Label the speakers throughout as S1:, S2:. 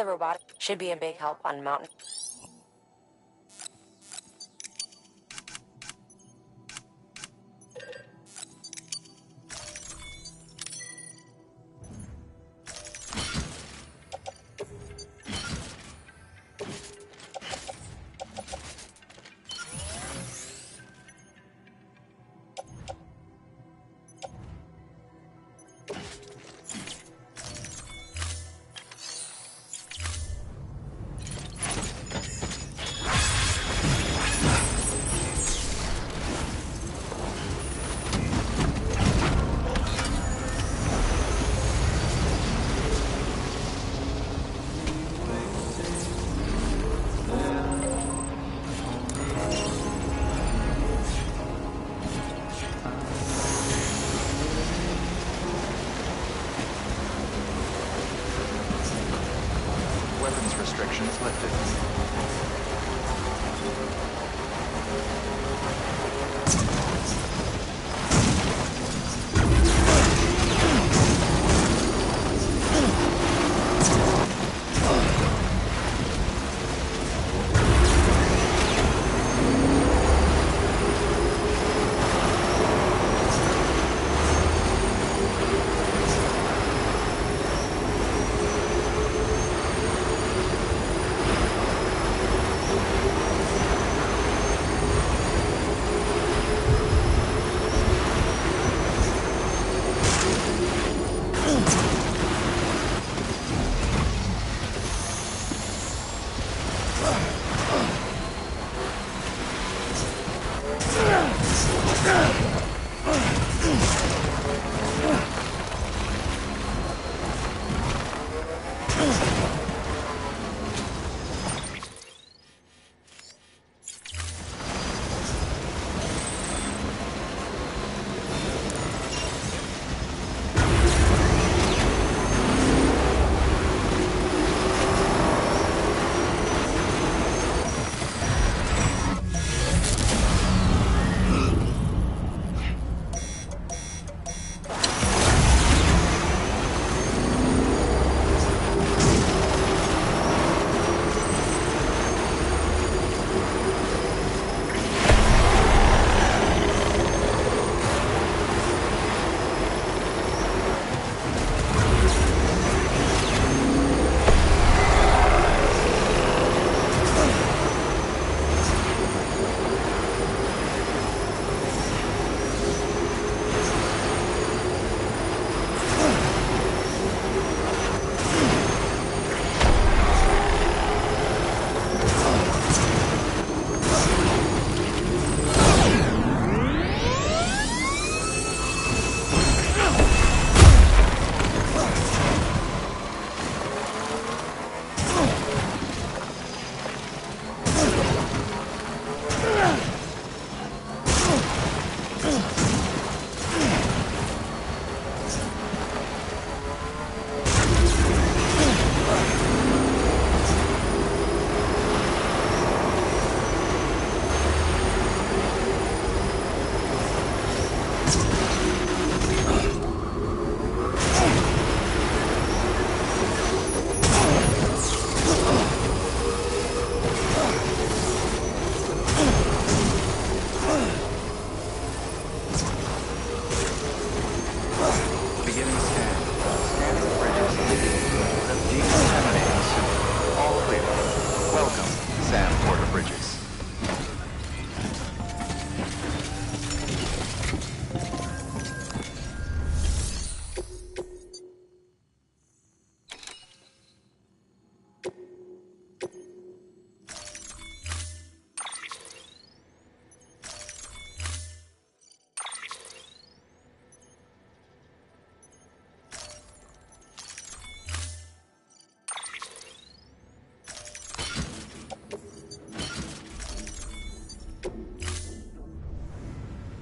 S1: the robotic should be a big help on mountain.
S2: Restrictions lifted.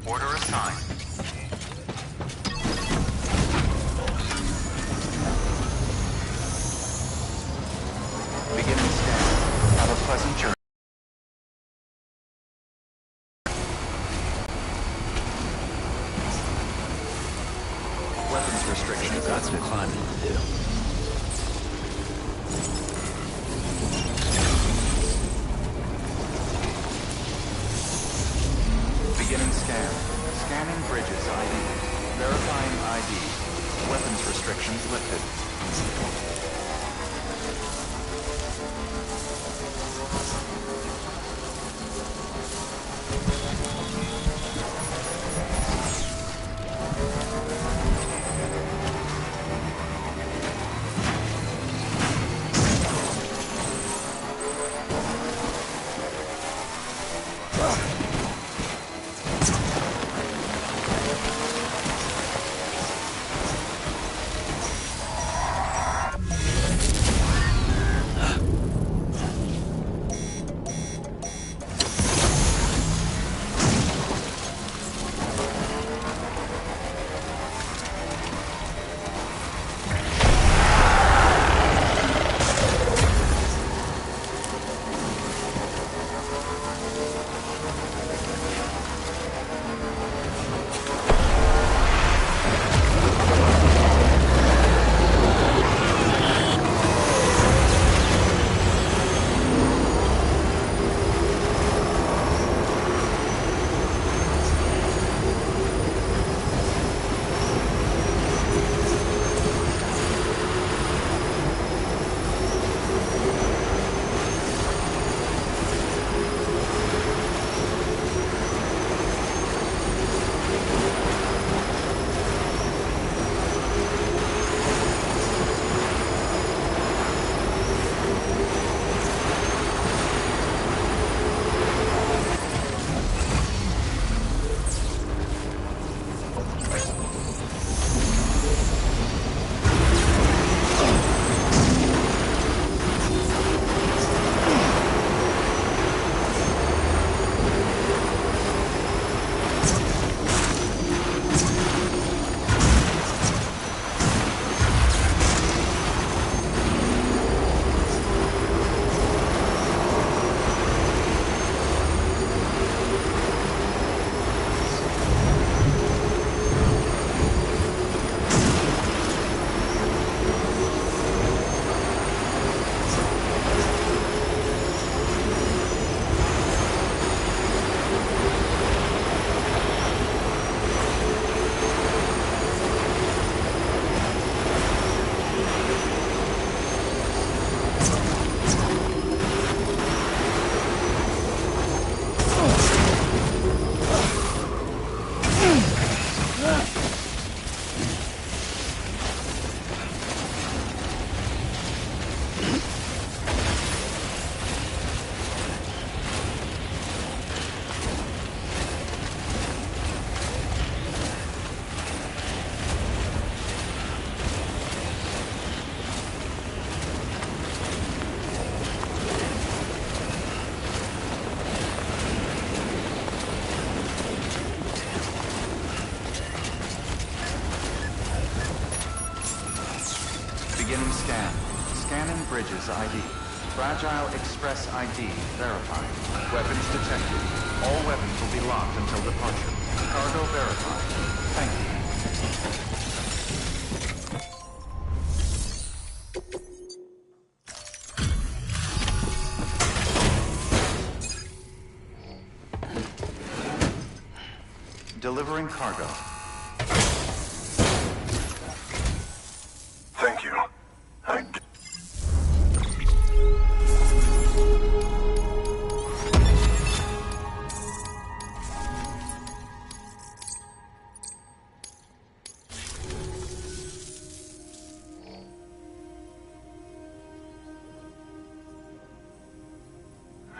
S2: Order assigned. Beginning scan. Have a pleasant journey. Weapons restrictions.
S3: Got some climbing to do.
S2: scan. Scanning bridges ID. Verifying ID. Weapons restrictions lifted. Beginning scan. Scanning bridges ID. Fragile Express ID verified. Weapons detected. All weapons will be locked until departure. Cargo verified. Thank you. Delivering cargo.
S3: Thank you.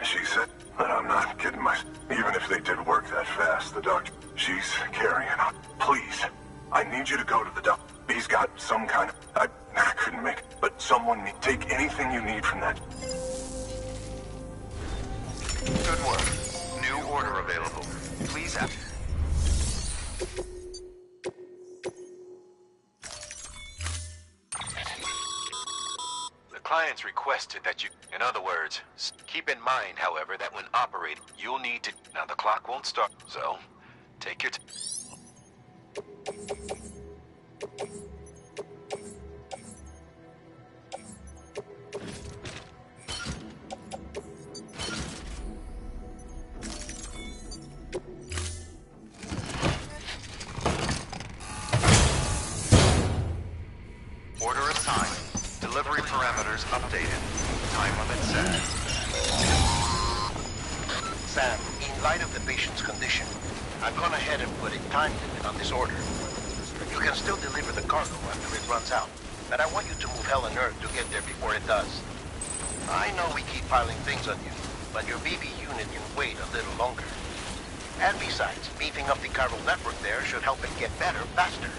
S3: She said that I'm not getting my... Even if they did work that fast, the doctor... She's carrying on. Please, I need you to go to the doctor. He's got some kind of... I couldn't make it, but someone need... Take anything you need from that.
S2: Good work. New order available. Please have...
S4: The clients requested that you... In other words, keep in mind, however, that when operating, you'll need to... Now, the clock won't start, so take your time. stated. Time limit set.
S5: Sam, in light of the patient's condition, I've gone ahead and put a time limit on this order. You can still deliver the cargo after it runs out, but I want you to move hell and earth to get there before it does. I know we keep piling things on you, but your BB unit can wait a little longer. And besides, beefing up the chiral network there should help it get better faster.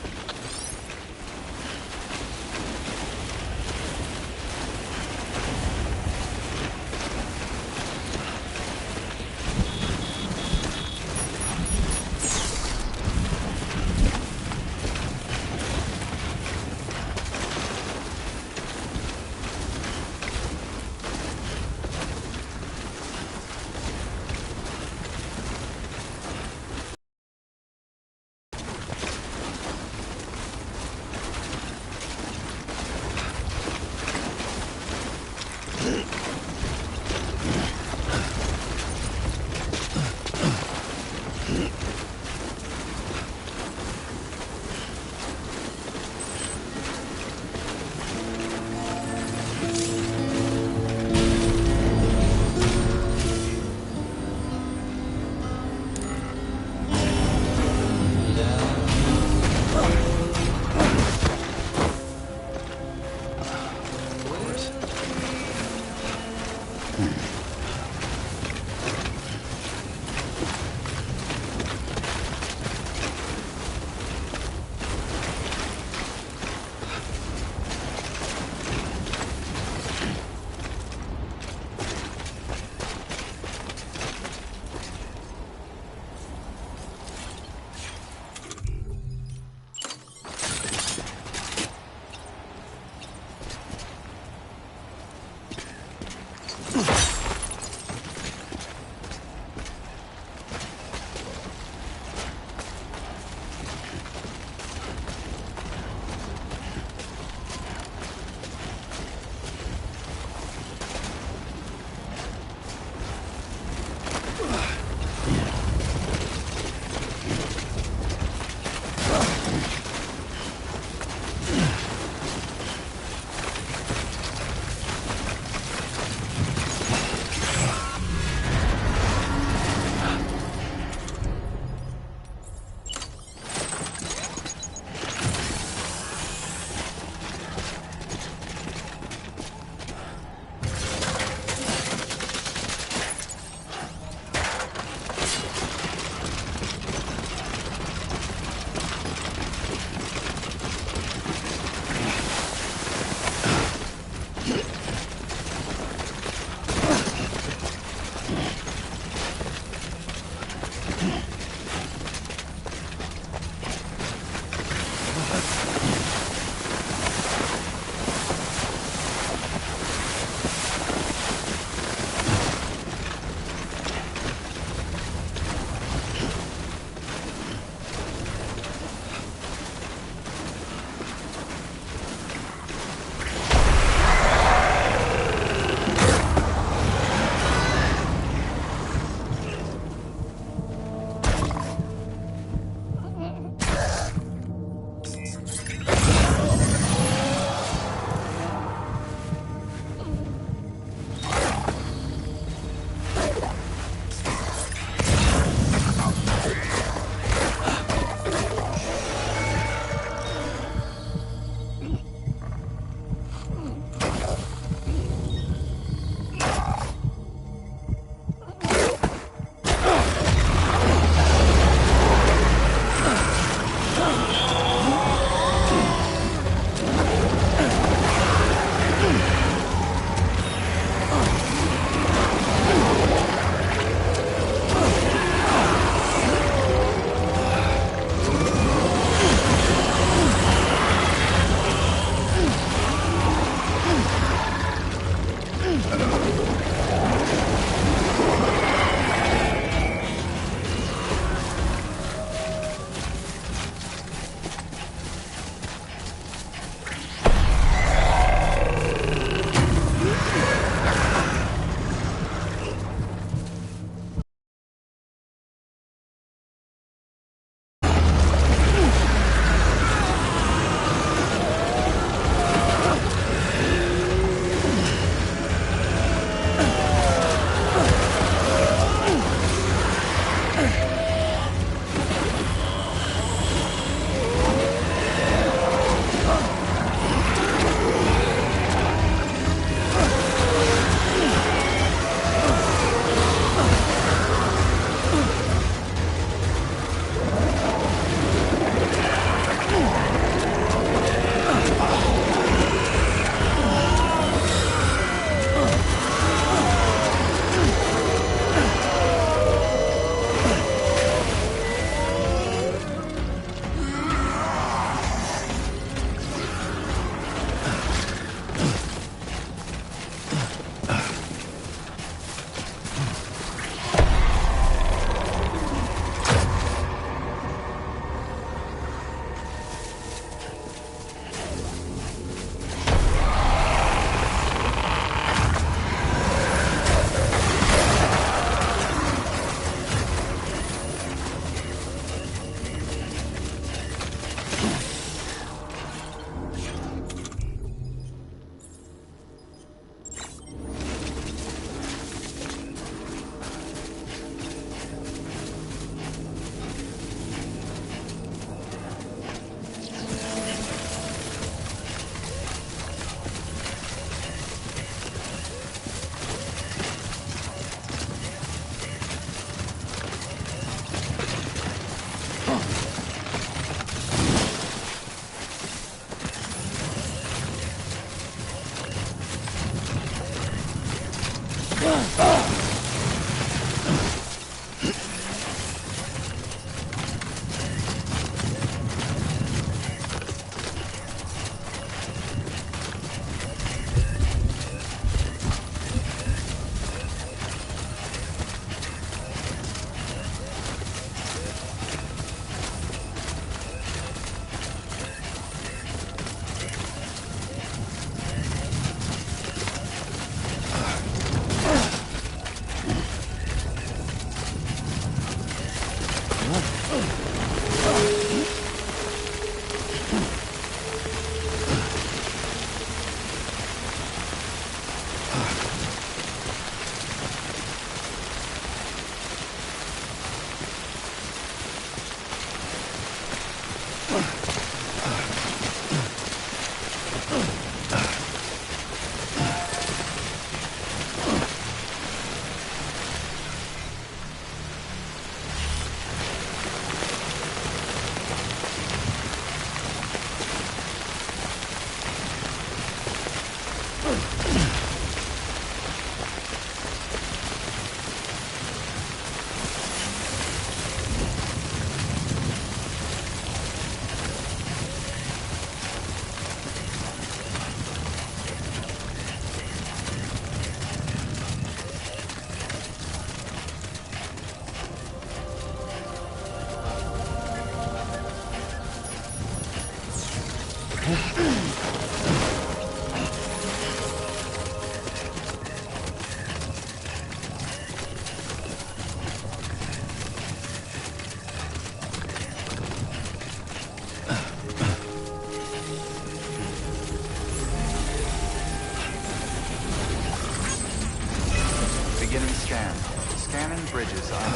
S2: Beginning scan. Scanning bridges ID.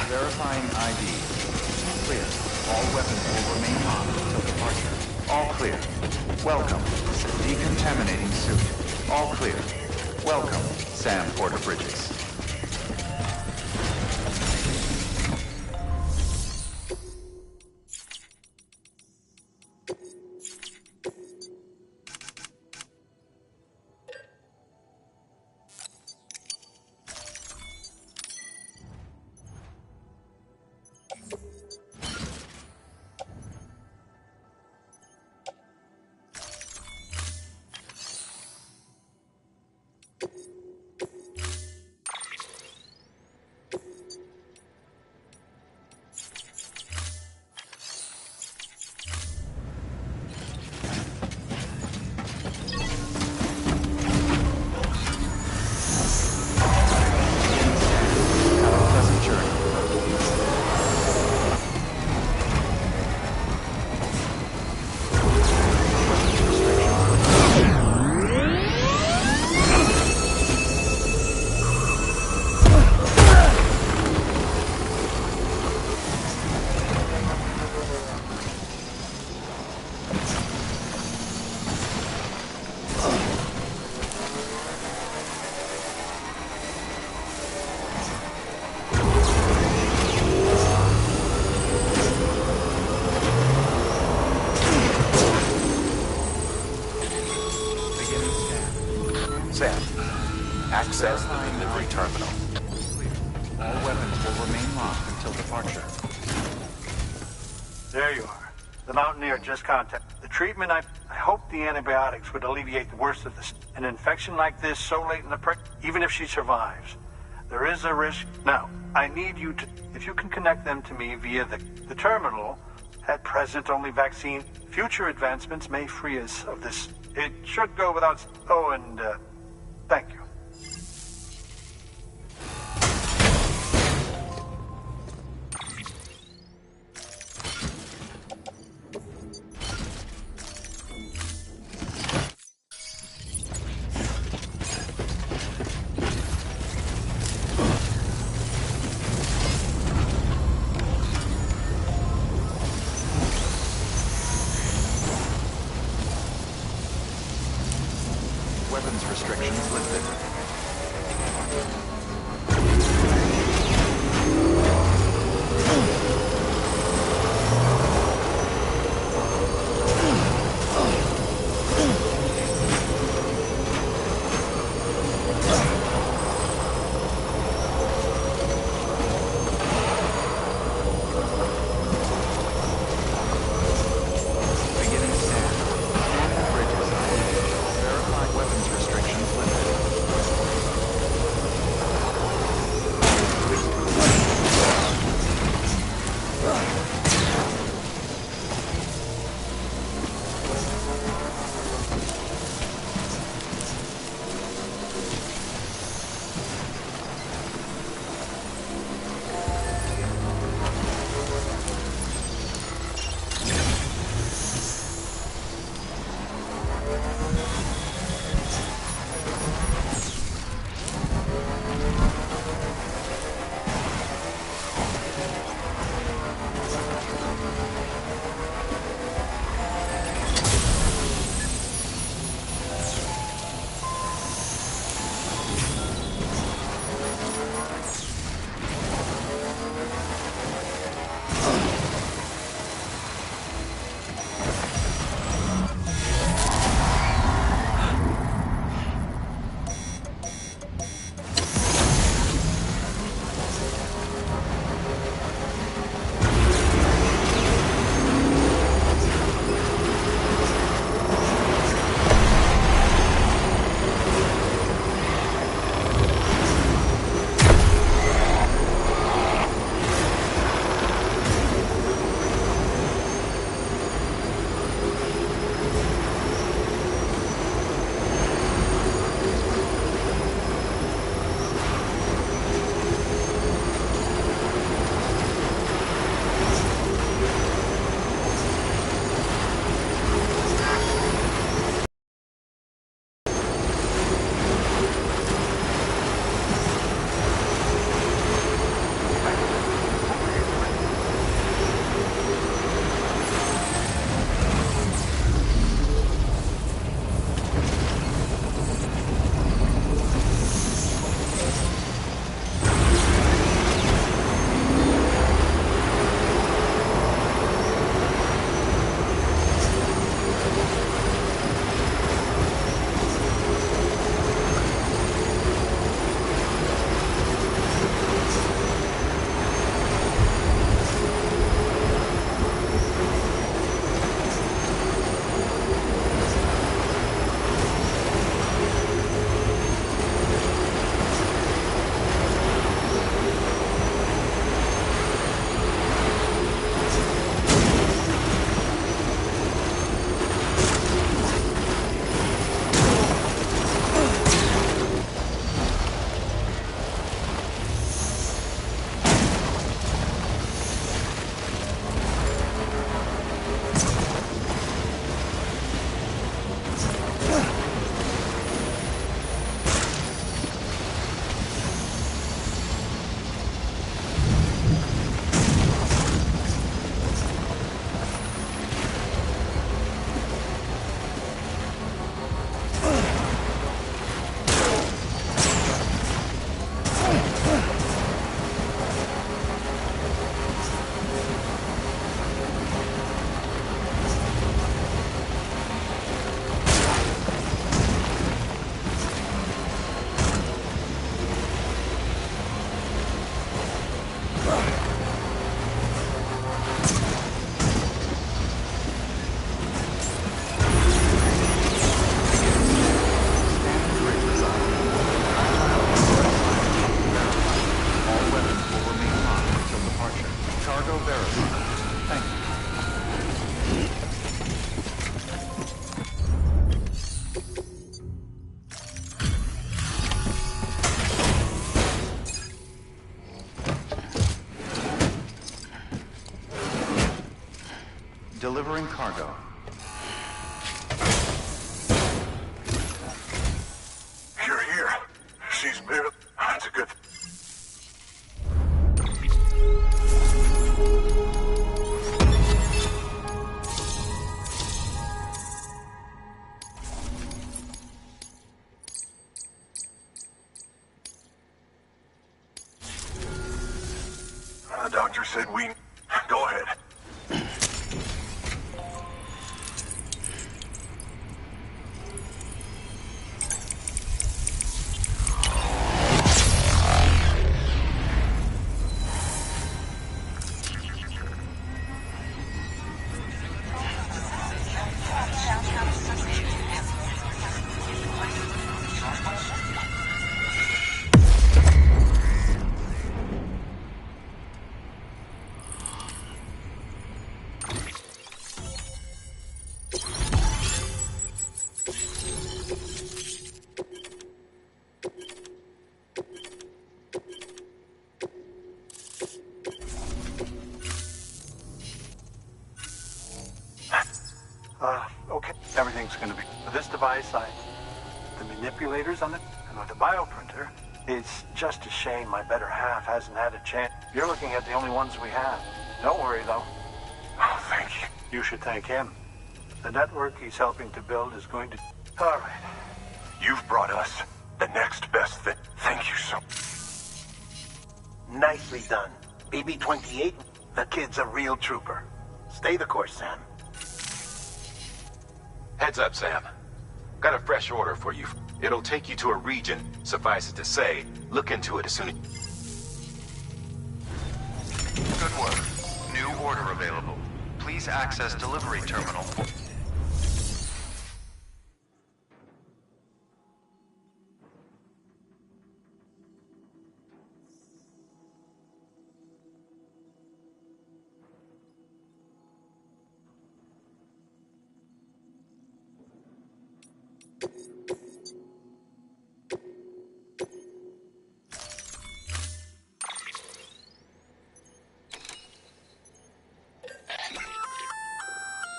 S2: Verifying ID. Clear. All weapons will remain locked until departure. All clear. Welcome. Decontaminating suit. All clear. Welcome, Sam Porter Bridges.
S4: Sam, access the delivery terminal.
S2: All weapons will remain locked until departure.
S6: There you are. The Mountaineer just contacted. The treatment, I hope the antibiotics would alleviate the worst of this. An infection like this so late in the even if she survives, there is a risk. Now, I need you to, if you can connect them to me via the terminal, at present only vaccine. Future advancements may free us of this. It should go without, oh, and, thank you.
S2: Weapons restrictions lifted. Cargo verified. Thank you. Delivering cargo.
S3: You're here. She's barely... That's a good... The doctor said we... Go ahead.
S6: Okay. Everything's gonna be... With this device, the manipulators on it, and with the bioprinter, it's just a shame my better half hasn't had a chance. You're looking at the only ones we have. Don't worry, though.
S3: Oh, thank you.
S6: You should thank him. The network he's helping to build is going to... All right.
S3: You've brought us the next best thing. Thank you so...
S5: Nicely done. BB-28, the kid's a real trooper. Stay the course, Sam.
S4: Heads up, Sam. Got a fresh order for you. It'll take you to a region, suffice it to say. Look into it as soon as...
S2: Good work. New order available. Please access delivery terminal.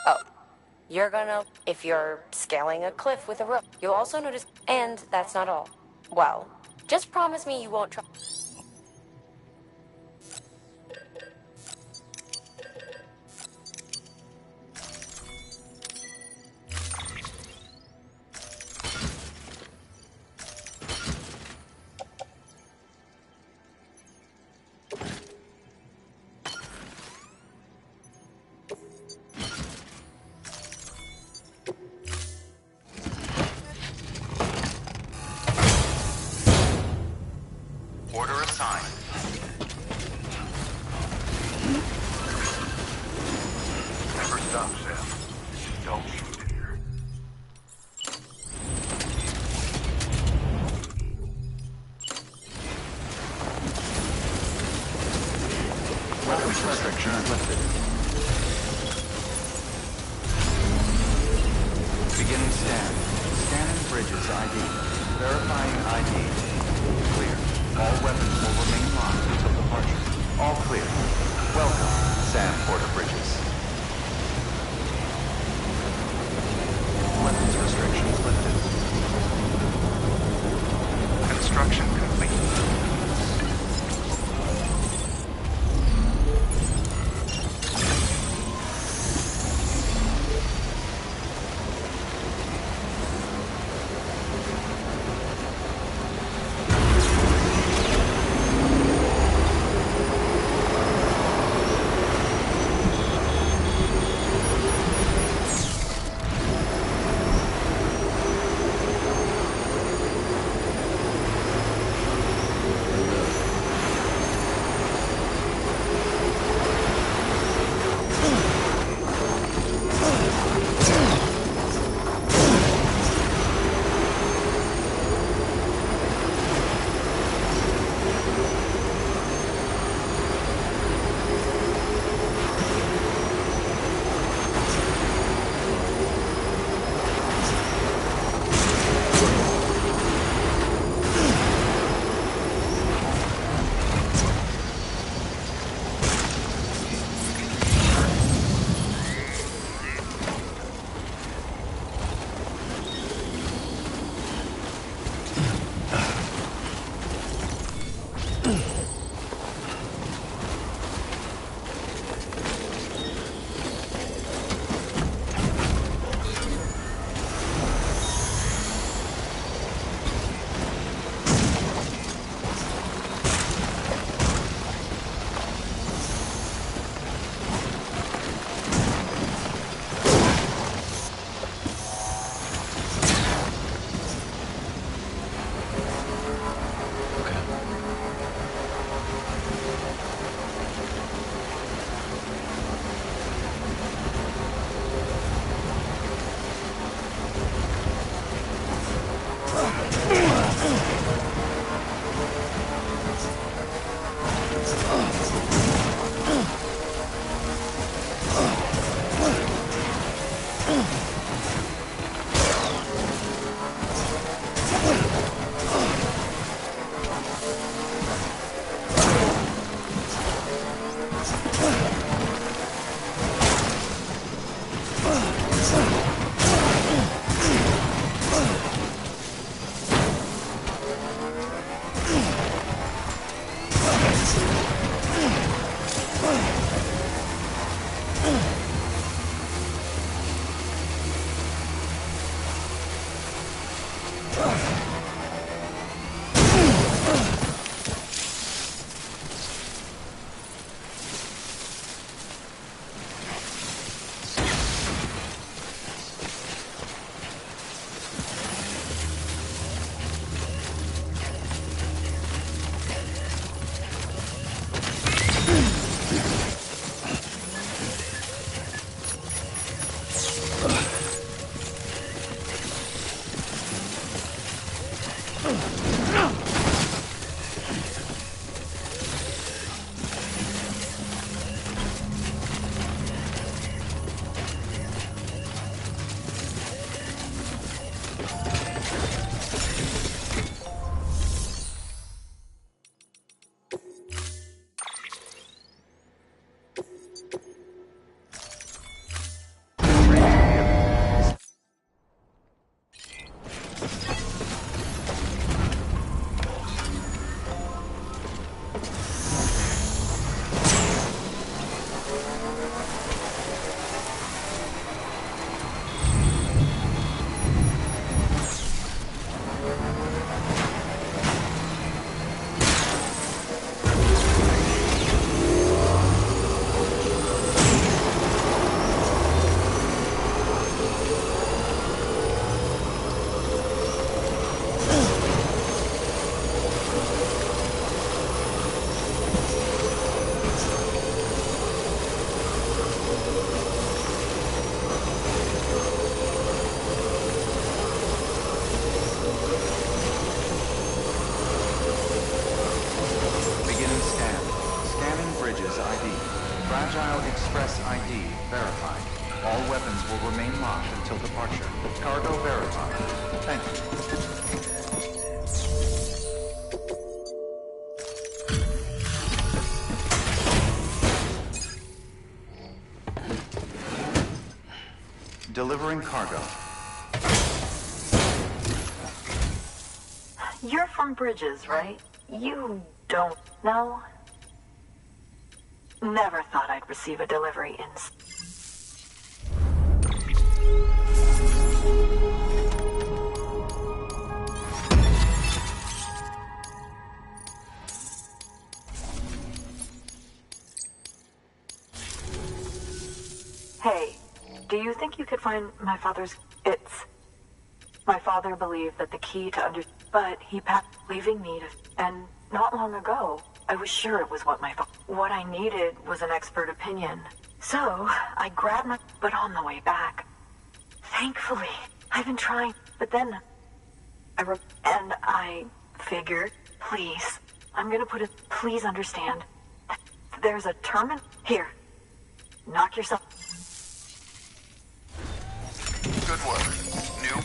S1: Oh, you're gonna... If you're scaling a cliff with a rope, you'll also notice... And that's not all. Well, just promise me you won't try...
S2: Order assigned.
S3: Never stop, Sam. Don't shoot here.
S2: Weapons restrictions lifted. Beginning scan. Scanning bridges ID. Verifying ID. Clear. All weapons will remain locked until departure. All clear. Welcome, Sam Porter Bridges. Weapons restrictions lifted. Construction complete. Fragile Express ID verified. All weapons will remain locked until departure. Cargo verified. Thank you. Delivering cargo.
S7: You're from Bridges, right? You don't know? Never thought I'd receive a delivery in... Hey, do you think you could find my father's... My father believed that the key to but he passed, leaving me to... And not long ago, I was sure it was what What I needed was an expert opinion. So, I grabbed my... But on the way back... Thankfully, I've been trying... But then... And I figured, please, I'm gonna put it... Please understand. There's a terminal... Here. Knock yourself...
S4: Good work. New.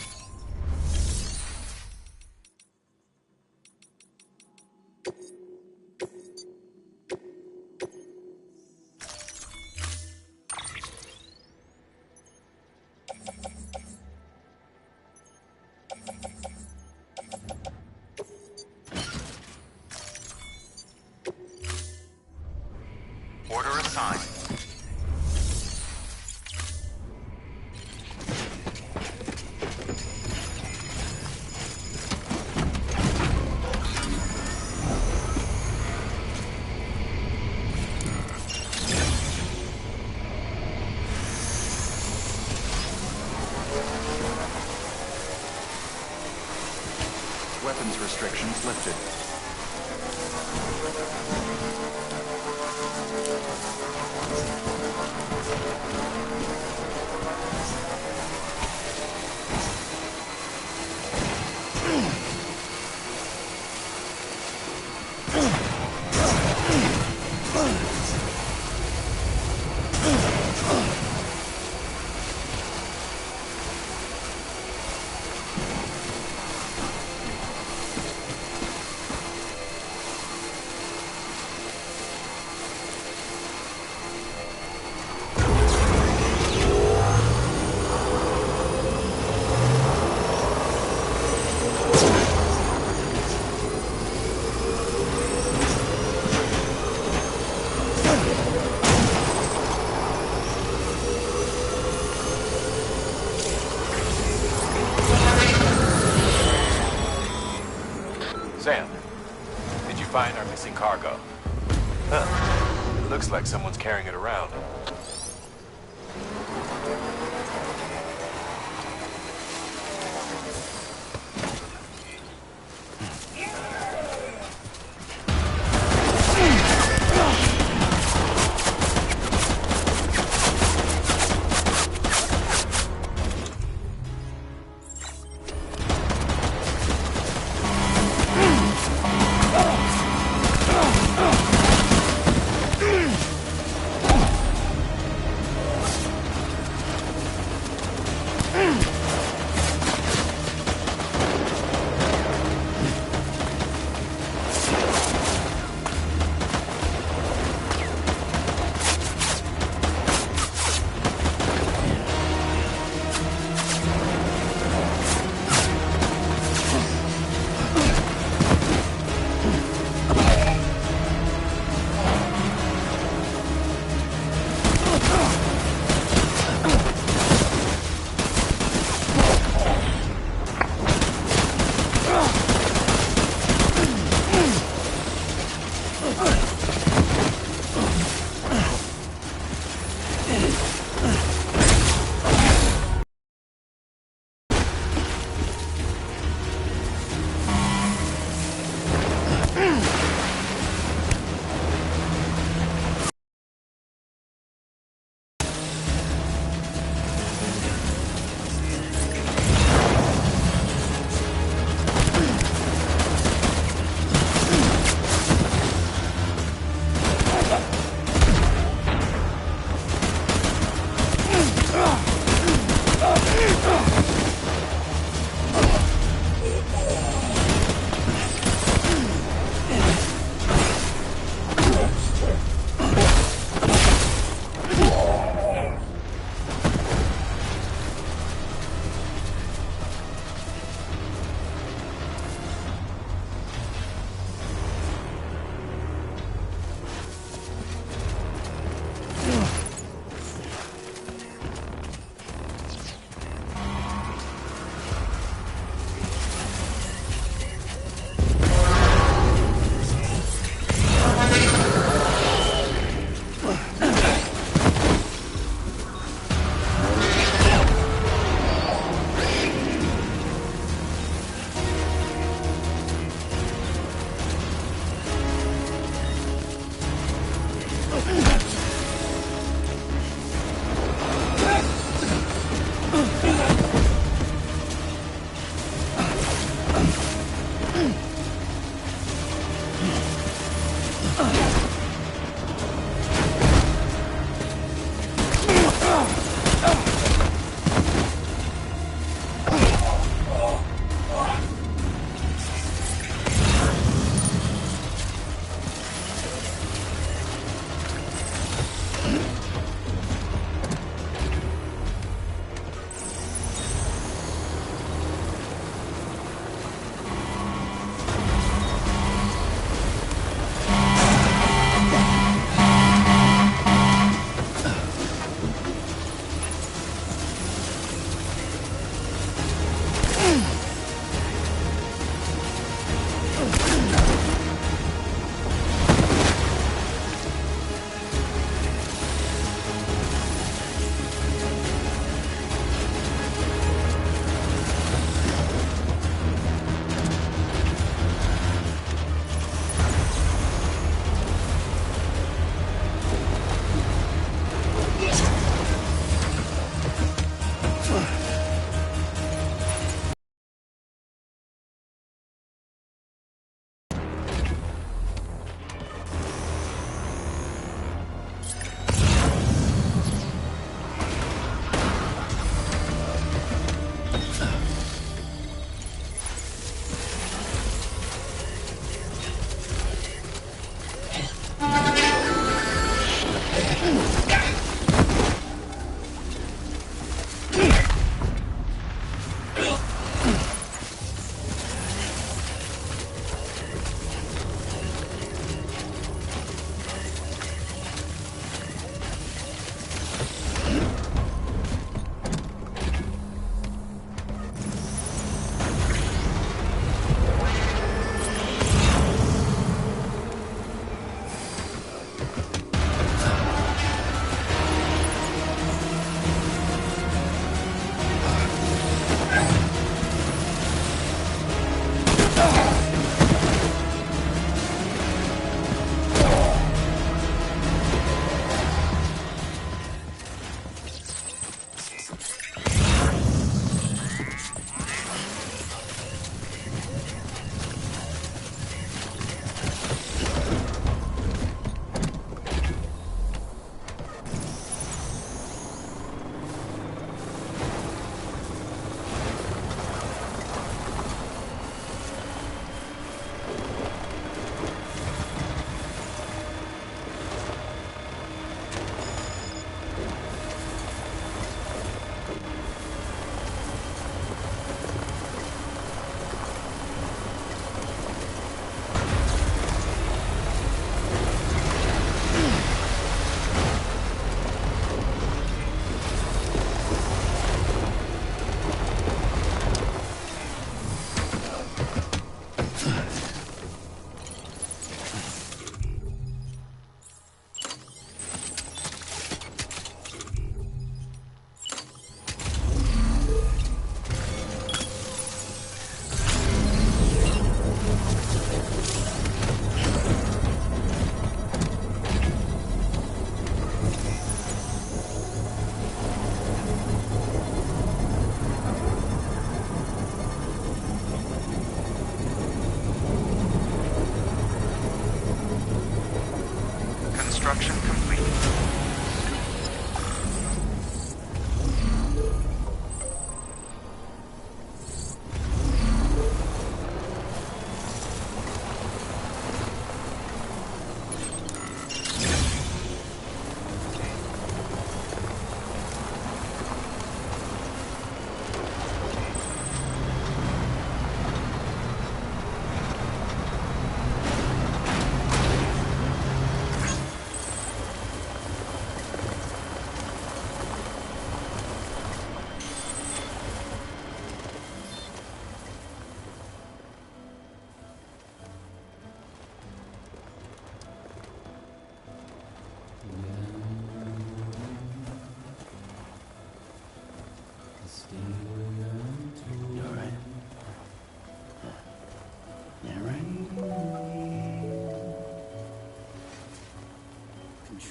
S2: Order assigned. Weapons restrictions lifted.
S4: Sam, did you find our missing cargo? Huh. It looks like someone's carrying it around.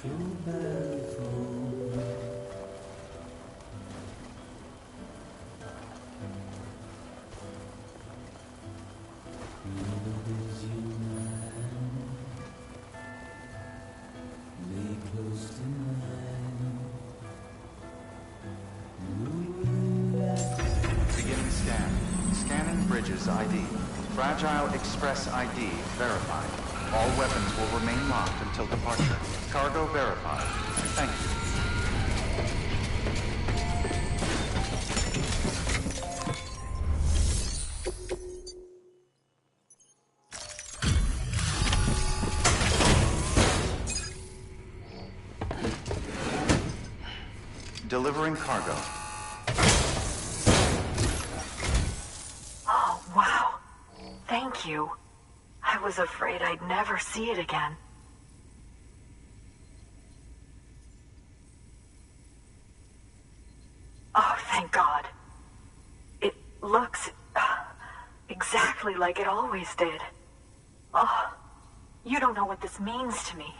S2: Beginning scan. Scanning bridges ID. Fragile Express ID verified. All weapons will remain locked until departure. Cargo verified. Thank you. Delivering cargo.
S7: Oh, wow. Thank you. I was afraid I'd never see it again. Oh, thank God. It looks exactly like it always did. Oh, you don't know what this means to me.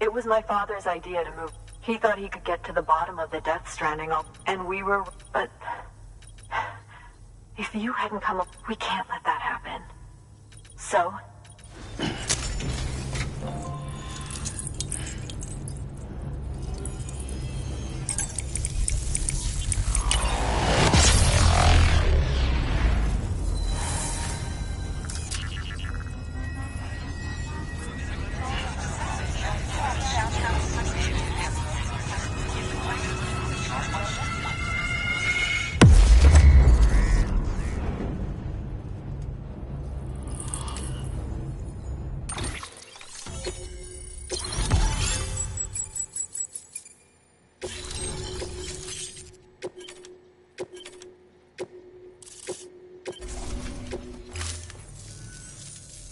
S7: It was my father's idea to move. He thought he could get to the bottom of the Death Stranding, and we were... But... If you hadn't come up, we can't let that happen. So...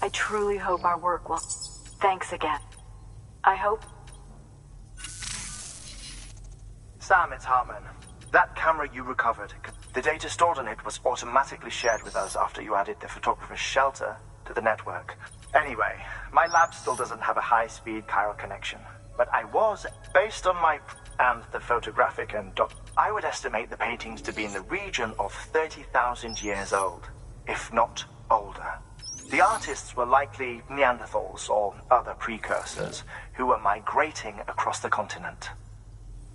S7: I truly hope our work will... Thanks again. I hope...
S8: Sam, it's Hartman. That camera you recovered, the data stored on it was automatically shared with us after you added the photographer's shelter to the network. Anyway, my lab still doesn't have a high-speed chiral connection, but I was, based on my... and the photographic and I would estimate the paintings to be in the region of 30,000 years old, if not older. The artists were likely Neanderthals or other precursors who were migrating across the continent.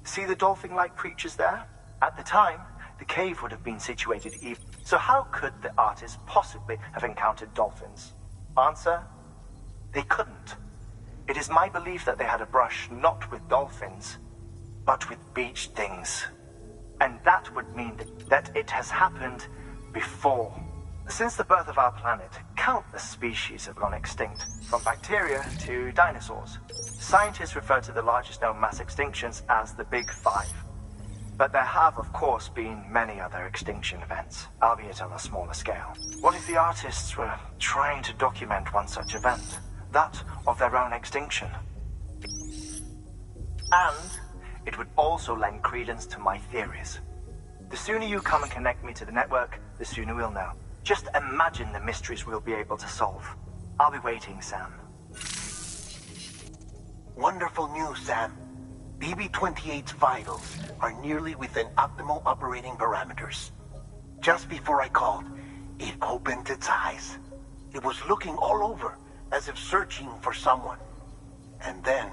S8: See the dolphin-like creatures there? At the time, the cave would have been situated even. So how could the artists possibly have encountered dolphins? Answer: they couldn't. It is my belief that they had a brush not with dolphins, but with beach things. And that would mean that it has happened before. Since the birth of our planet, countless species have gone extinct, from bacteria to dinosaurs. Scientists refer to the largest known mass extinctions as the Big Five. But there have, of course, been many other extinction events, albeit on a smaller scale. What if the artists were trying to document one such event? That of their own extinction? And it would also lend credence to my theories. The sooner you come and connect me to the network, the sooner we'll know. Just imagine the mysteries we'll be able to solve. I'll be waiting, Sam.
S5: Wonderful news, Sam. BB-28's vitals are nearly within optimal operating parameters. Just before I called, it opened its eyes. It was looking all over, as if searching for someone. And then,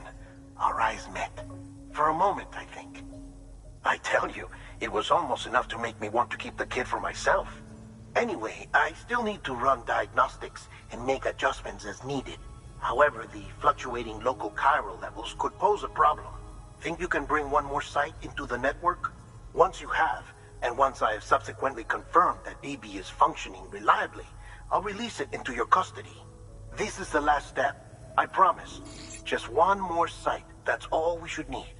S5: our eyes met. For a moment, I think. I tell you, it was almost enough to make me want to keep the kid for myself. Anyway, I still need to run diagnostics and make adjustments as needed. However, the fluctuating local chiral levels could pose a problem. Think you can bring one more site into the network? Once you have, and once I have subsequently confirmed that BB is functioning reliably, I'll release it into your custody. This is the last step, I promise. Just one more site, that's all we should need.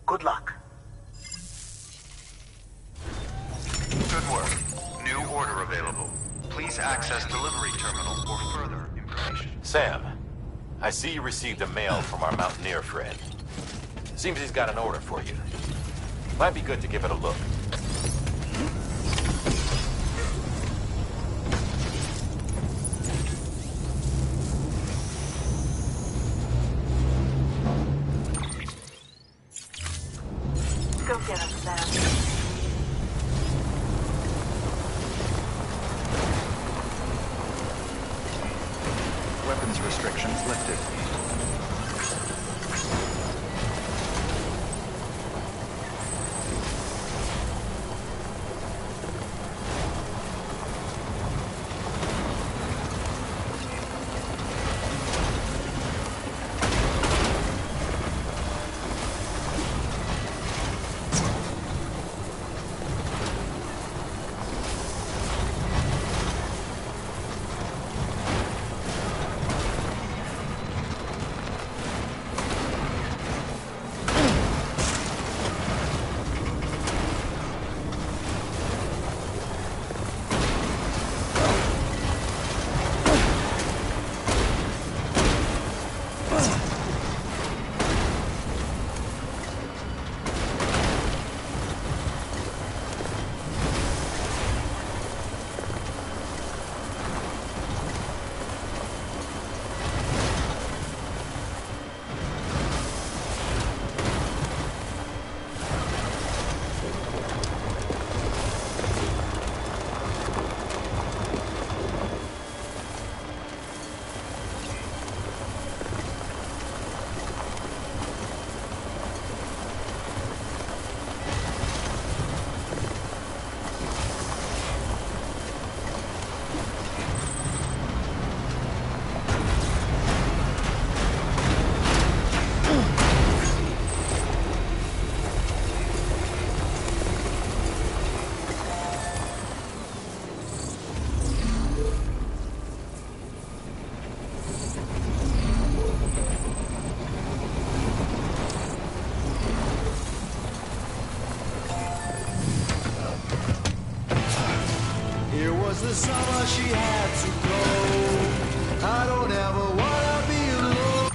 S5: Good luck.
S4: Good work. New order available.
S2: Please access delivery terminal for further information.
S4: Sam, I see you received a mail from our Mountaineer friend. Seems he's got an order for you. Might be good to give it a look.
S7: Go get him, Sam.
S2: Weapons restrictions lifted.
S9: The summer she had to go. I don't ever wanna be alone.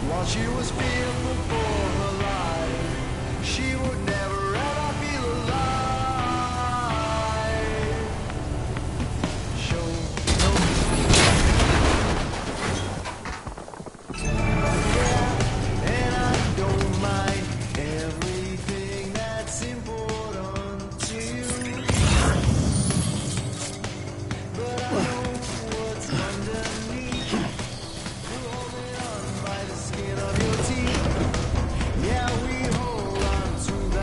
S9: While she was fearful for her life, she would never ever feel alive. Skin of your teeth. Yeah, we hold on to that.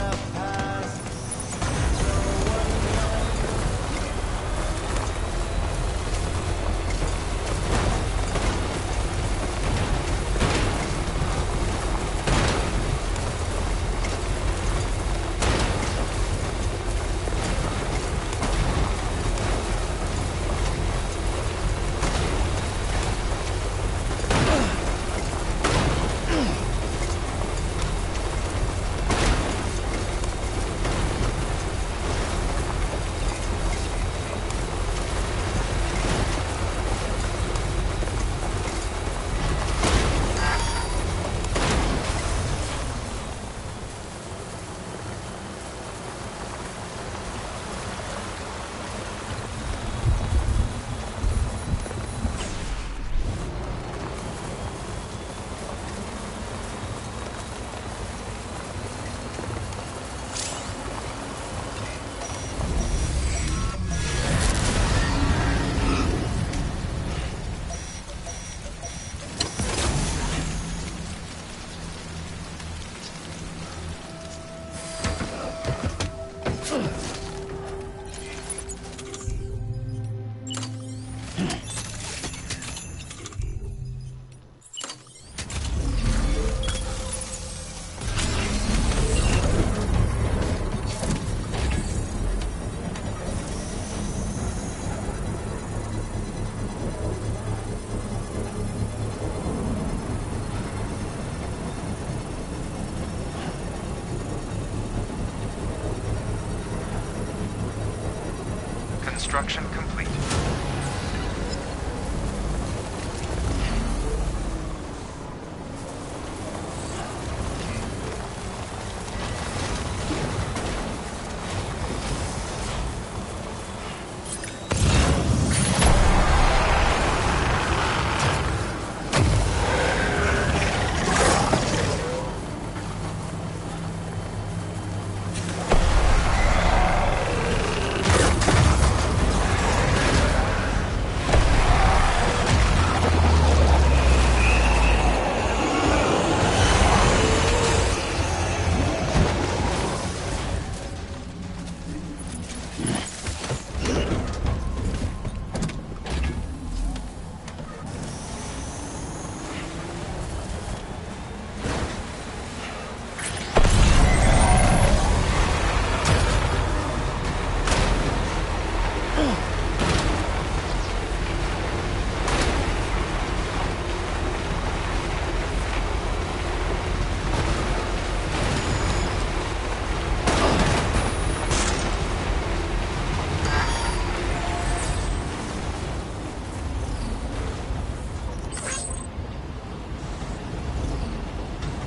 S2: Construction complete.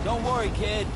S10: Don't worry, kid.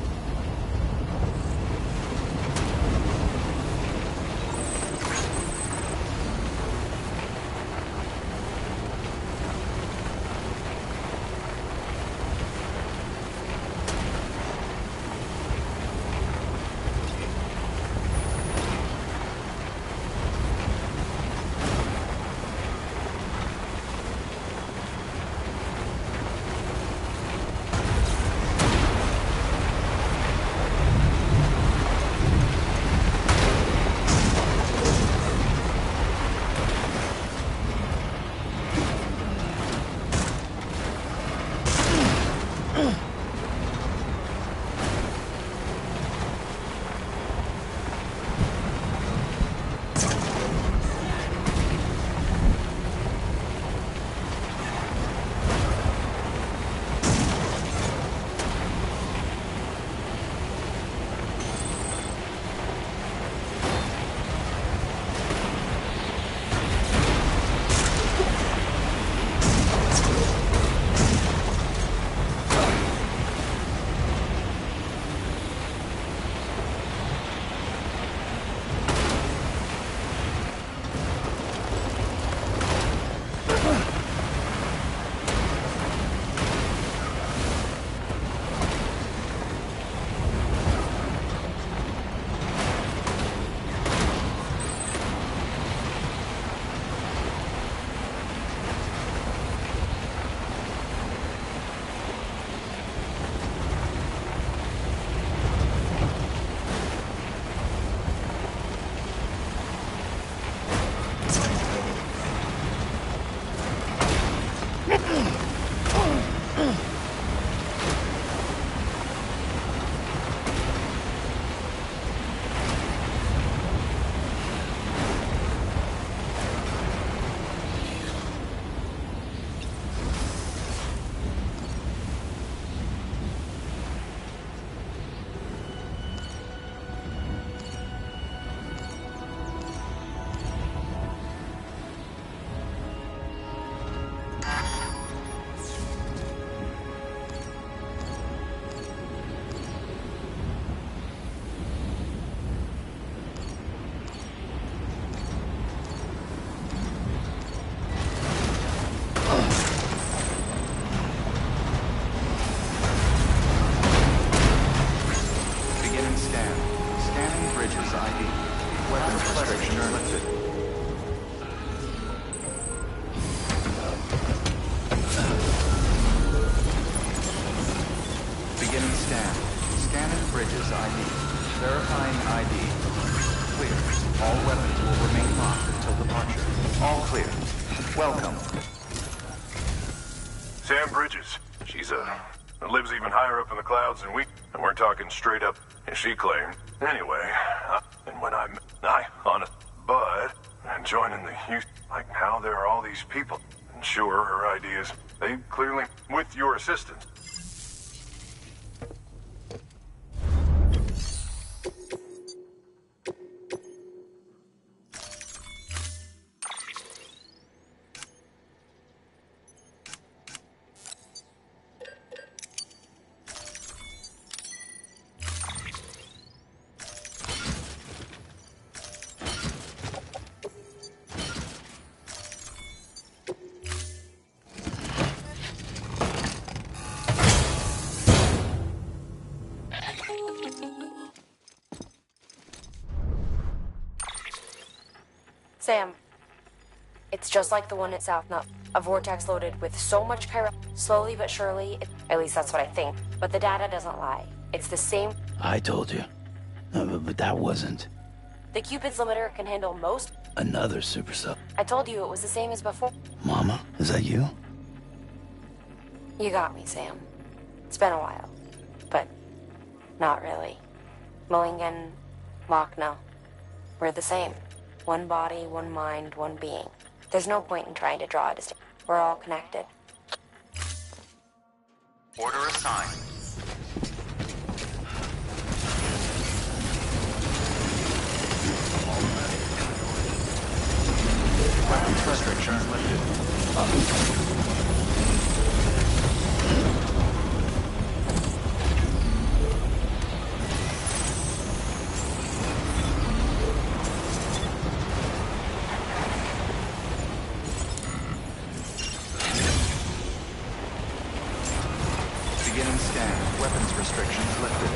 S2: Bridges ID. Verifying ID. Clear. All weapons will remain locked until departure. All clear. Welcome.
S3: Sam Bridges. She's lives even higher up in the clouds than we, and we're talking straight up, as she claimed. Anyway, and when I honest, but joining the youth, like now there are all these people. And sure, her ideas, they clearly, with your assistance.
S1: Sam, it's just like the one at South Nut. A vortex loaded with so much chiral. Slowly but surely, at least that's what I think. But the data doesn't lie. It's the same.
S11: I told you. But that wasn't.
S1: The Cupid's limiter can handle most.
S11: Another super sub.
S1: I told you it was the same as before.
S11: Mama, is that you?
S1: You got me, Sam. It's been a while. But not really. Mulligan, Machna. We're the same. One body, one mind, one being. There's no point in trying to draw a distinction. We're all connected.
S2: Order assigned. Weapons restrictions lifted. Beginning scan. Weapons restrictions lifted.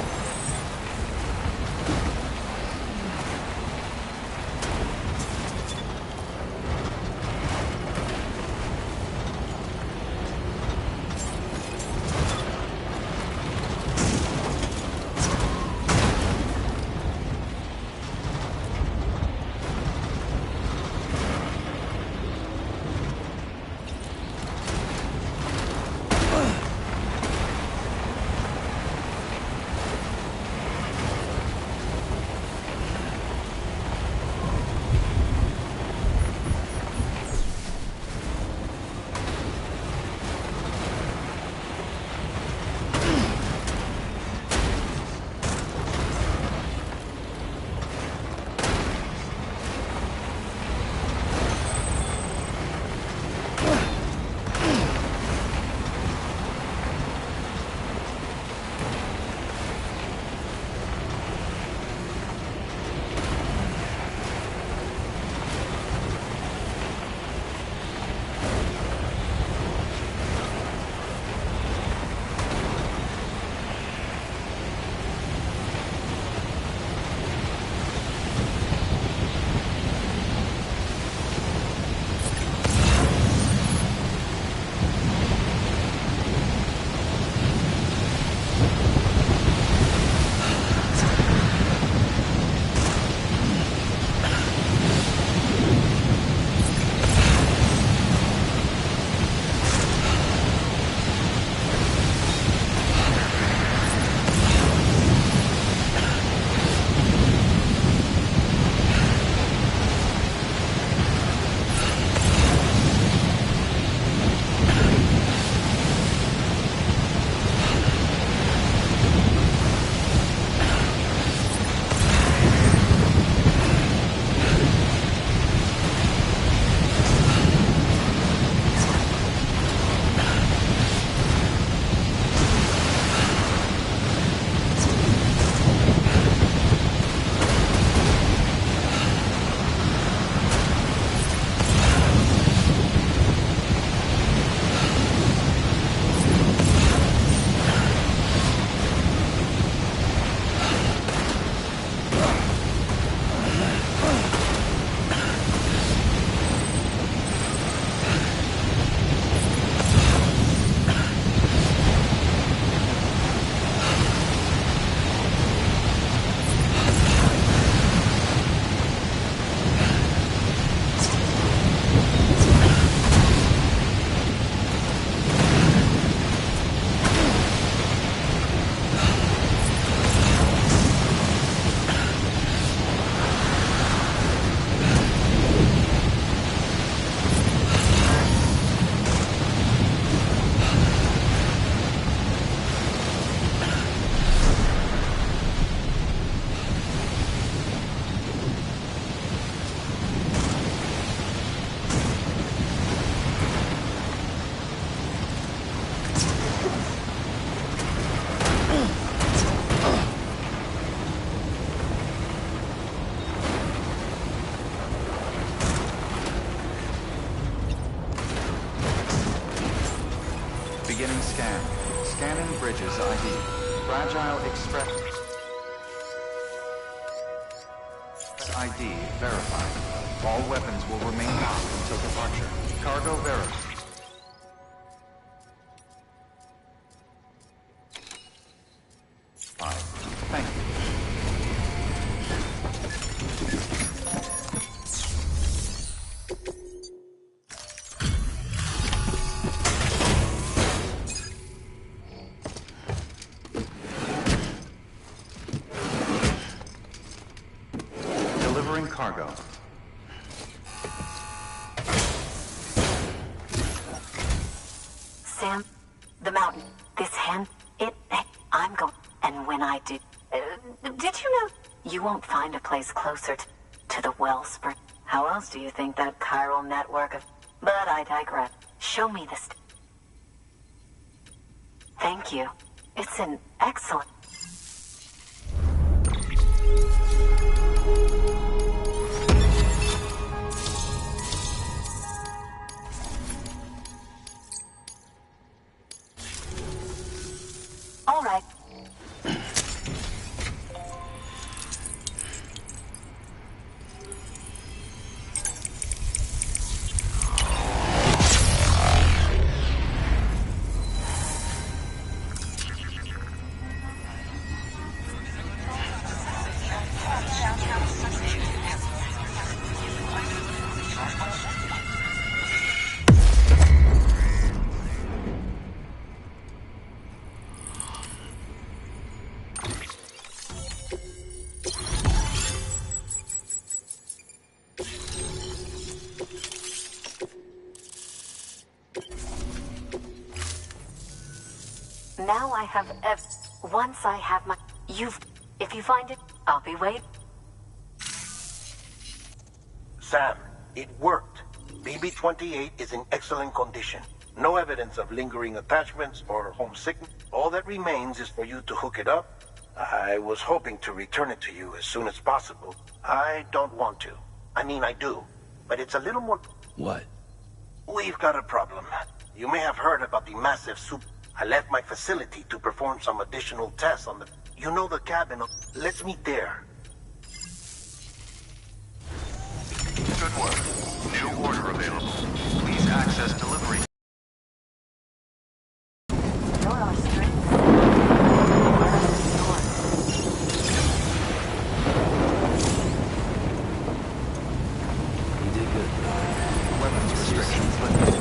S2: Beginning scan. Scanning Bridges ID. Fragile Express ID verified. All weapons will remain locked until departure. Cargo verified. Thank you. Delivering cargo.
S7: Sam, the mountain, this hand, I'm going. And when I do, did you know you won't find a place closer to the wellspring? How else do you think that chiral network of... But I digress. Show me this. Thank you. It's an excellent... All right. Now I have once I have my... If you find it, I'll be waiting.
S5: Sam, it worked. BB-28 is in excellent condition. No evidence of lingering attachments or homesickness. All that remains is for you to hook it up. I was hoping to return it to you as soon as possible. I don't want to. I mean, I do. But it's a little more...
S11: What?
S5: We've got a problem. You may have heard about the massive soup. I left my facility to perform some additional tests on the... You know the cabin. Let's meet there.
S4: Good work. New order available. Please access delivery.
S7: You're our strength.
S11: You did good.
S2: Weapons restrictions lifted.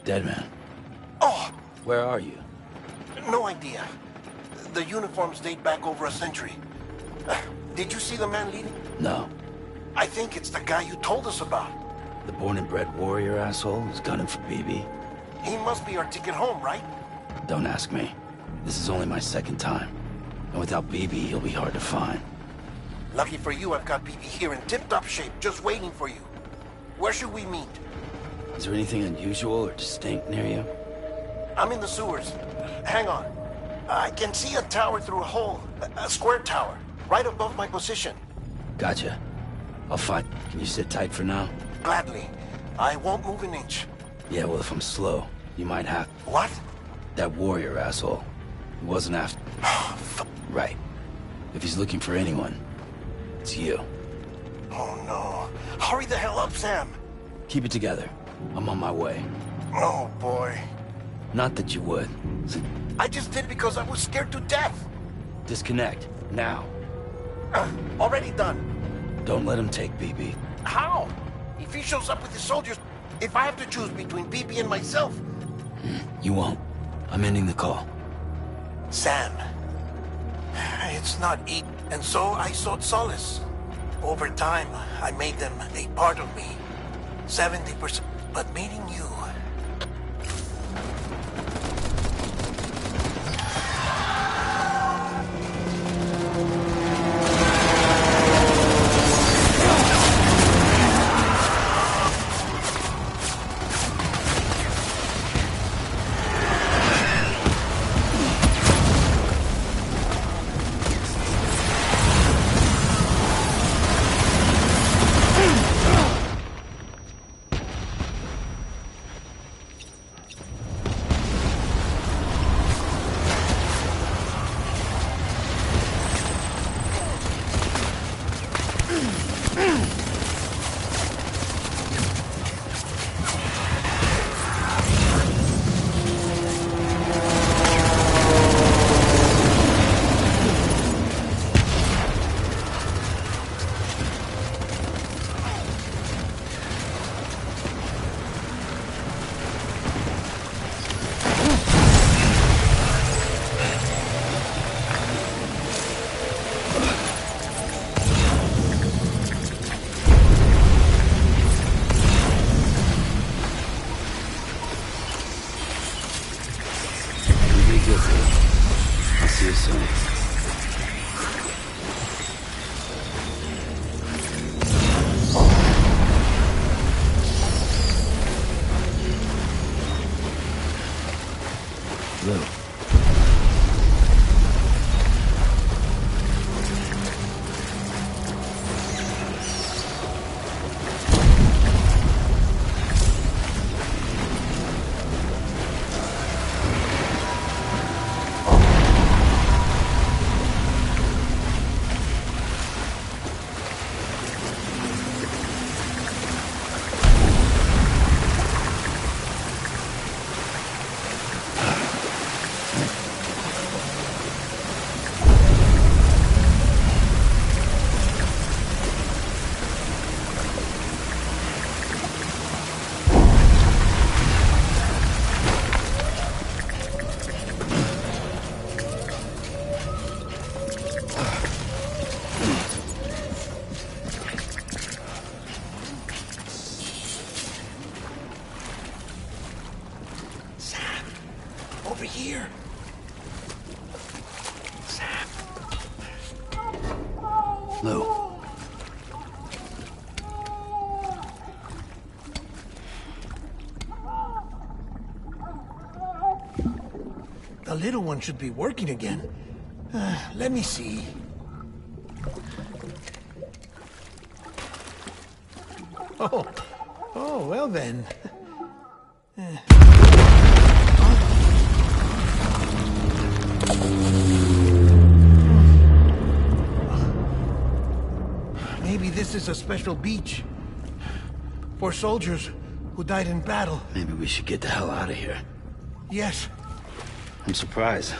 S11: Dead man.
S5: Oh,
S11: Where are you?
S5: no idea. The uniforms date back over a century. Did you see the man leading?
S11: No.
S5: I think it's the guy you told us about.
S11: The born and bred warrior asshole who's gunning for BB?
S5: He must be our ticket home, right?
S11: Don't ask me. This is only my second time. And without BB, he'll be hard to find.
S5: Lucky for you, I've got BB here in tip-top shape, just waiting for you. Where should we meet?
S11: Is there anything unusual or distinct near you?
S5: I'm in the sewers. Hang on. I can see a tower through a hole. A square tower. Right above my position.
S11: Gotcha. I'll find... Can you sit tight for now?
S5: Gladly. I won't move an inch.
S11: Yeah, well, if I'm slow, you might have...
S5: What?
S11: That warrior asshole. He wasn't after... Right. If he's looking for anyone, it's you.
S5: Oh, no. Hurry the hell up, Sam.
S11: Keep it together. I'm on my way.
S5: Oh, boy.
S11: Not that you would.
S5: I just did because I was scared to death.
S11: Disconnect. Now.
S5: Already done.
S11: Don't let him take BB.
S5: How? If he shows up with his soldiers, if I have to choose between BB and myself...
S11: You won't. I'm ending the call.
S5: Sam. It's not easy, and so I sought solace. Over time, I made them a part of me. 70%. But meeting you...
S11: I'll see you soon. Lou.
S5: Over here. Sam.
S11: Lou.
S5: The little one should be working again. Let me see. Oh, well then. Maybe this is a special beach for soldiers who died in battle.
S11: Maybe we should get the hell out of here.
S5: Yes.
S11: I'm surprised.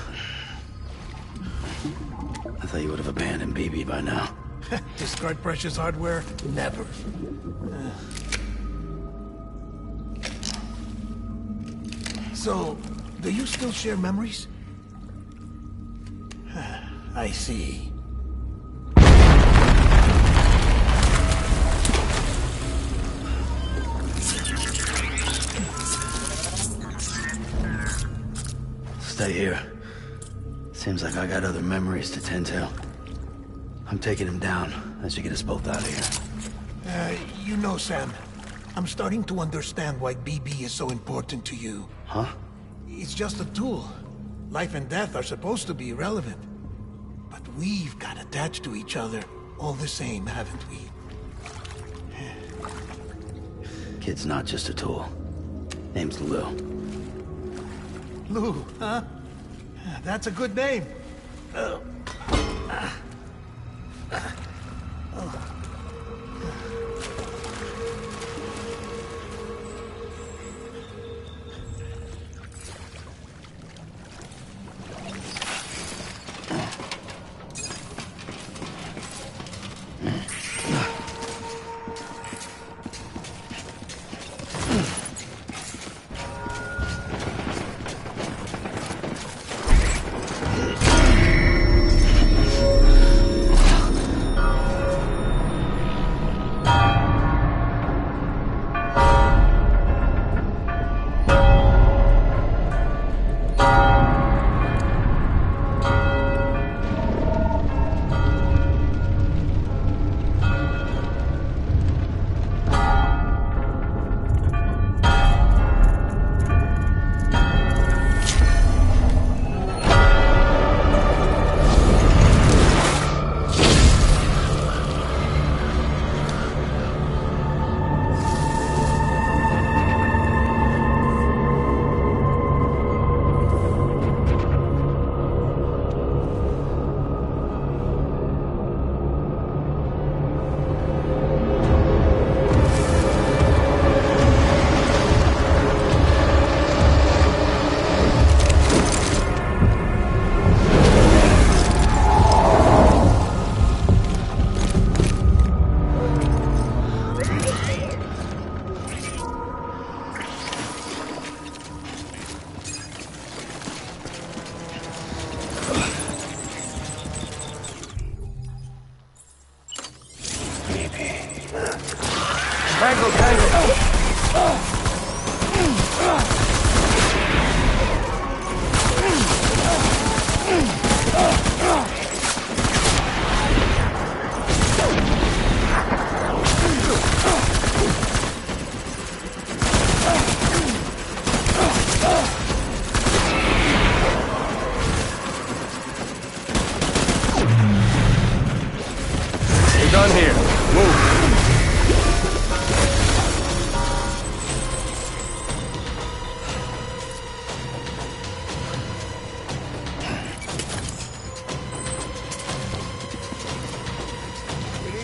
S11: I thought you would have abandoned BB by now.
S5: Discard precious hardware? Never.
S12: So, do you still share memories? I see.
S11: Stay here. Seems like I got other memories to tend to. I'm taking him down. That should get us both out of here.
S12: You know, Sam, I'm starting to understand why BB is so important to you.
S11: Huh?
S12: It's just a tool. Life and death are supposed to be irrelevant. But we've got attached to each other all the same, haven't we?
S11: Kid's not just a tool. Name's Lou.
S12: Lou, huh? That's a good name.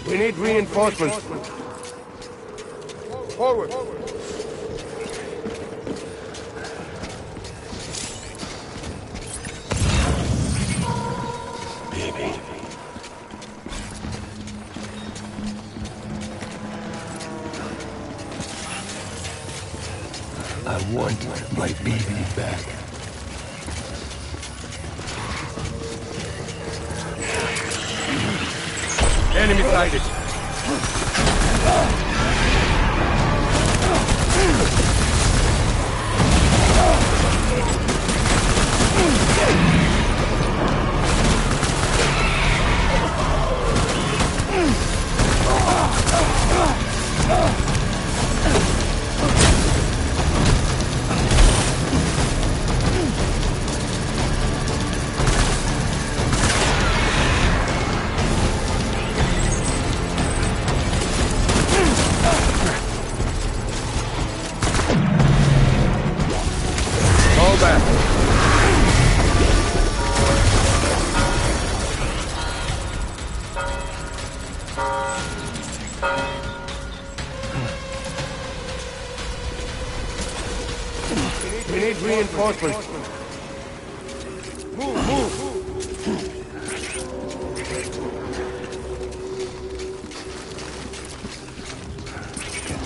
S13: We need reinforcements. Forward.
S11: Baby.
S9: I want my baby back.
S13: Enemy sighted. We need reinforcements. Move.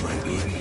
S9: My baby.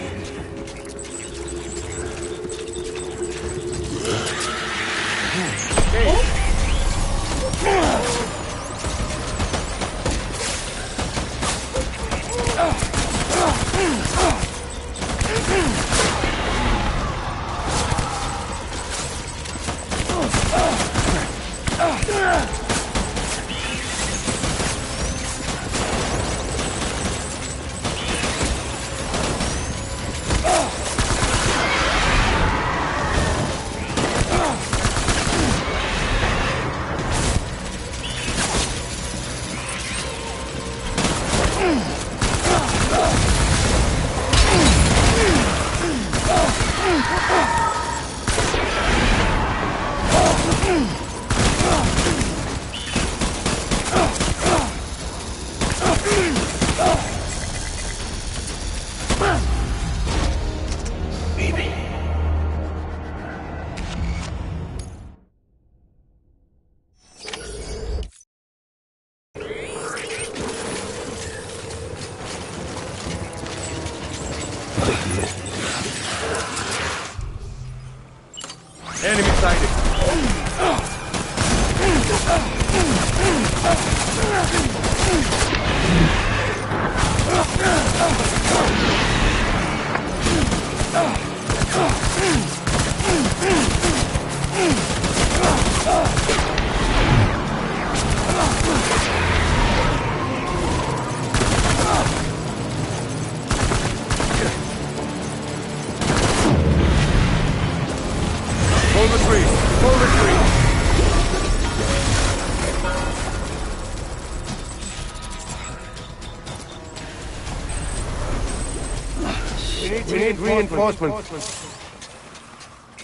S13: We need reinforcements.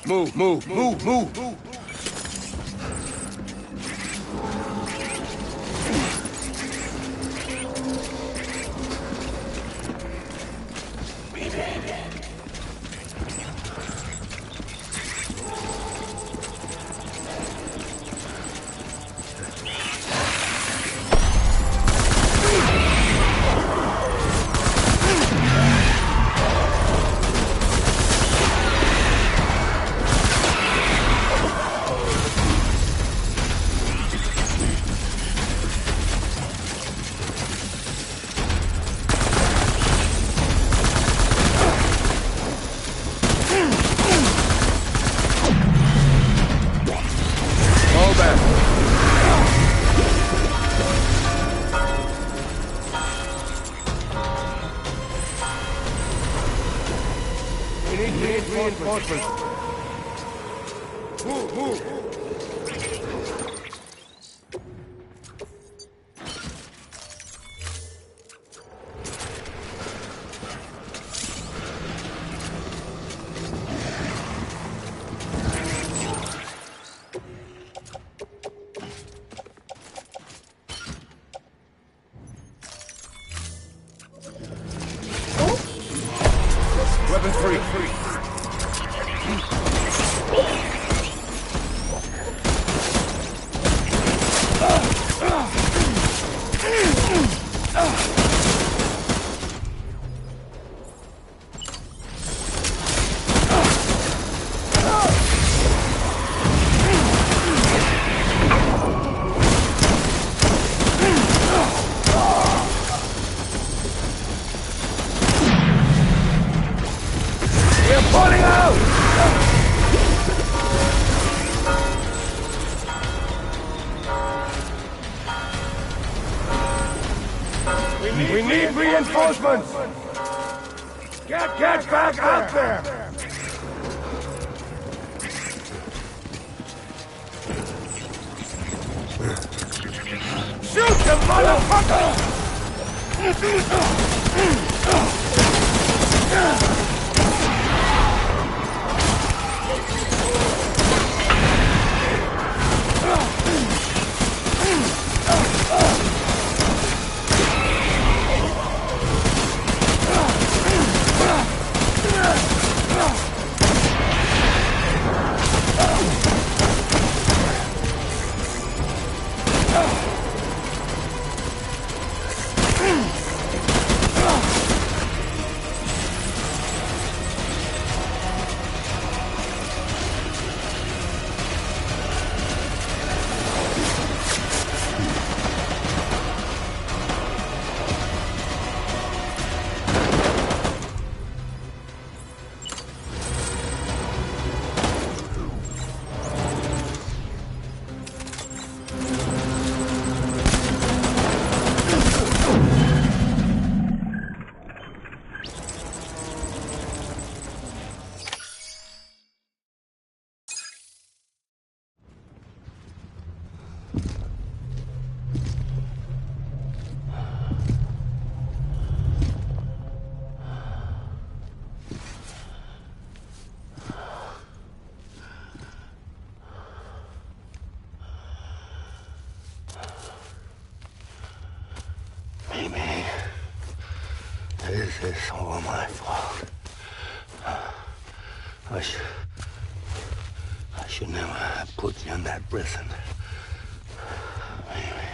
S13: Move, move, move, move. Reinforcements. Move, move. Weapons free. We need reinforcements! Get back out there! Shoot the motherfucker!
S11: Mimi, this is all my fault. I should never have put you in that prison. Mimi.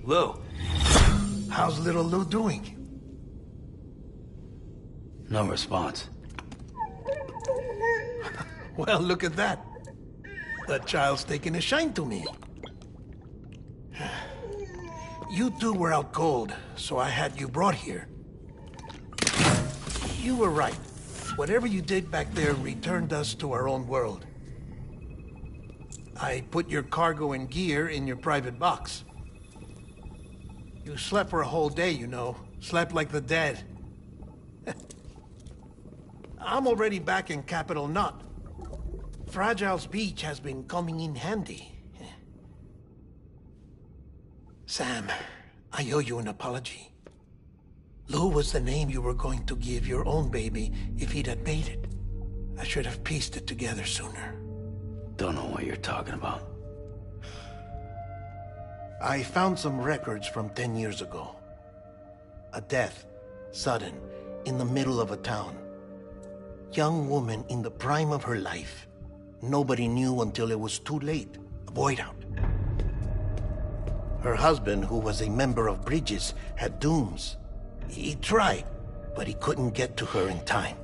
S11: Lou.
S12: How's little Lou doing?
S11: No response.
S12: Well, look at that. The child's taking a shine to me. You two were out cold, so I had you brought here. You were right. Whatever you did back there returned us to our own world. I put your cargo and gear in your private box. You slept for a whole day, you know. Slept like the dead. I'm already back in Capital Knot. Fragile's beach has been coming in handy. Sam, I owe you an apology. Lou was the name you were going to give your own baby if he'd had made it. I should have pieced it together sooner.
S11: Don't know what you're talking about.
S12: I found some records from 10 years ago. A death, sudden, in the middle of a town. Young woman in the prime of her life. Nobody knew until it was too late. A void out. Her husband, who was a member of Bridges, had dooms. He tried, but he couldn't get to her in time.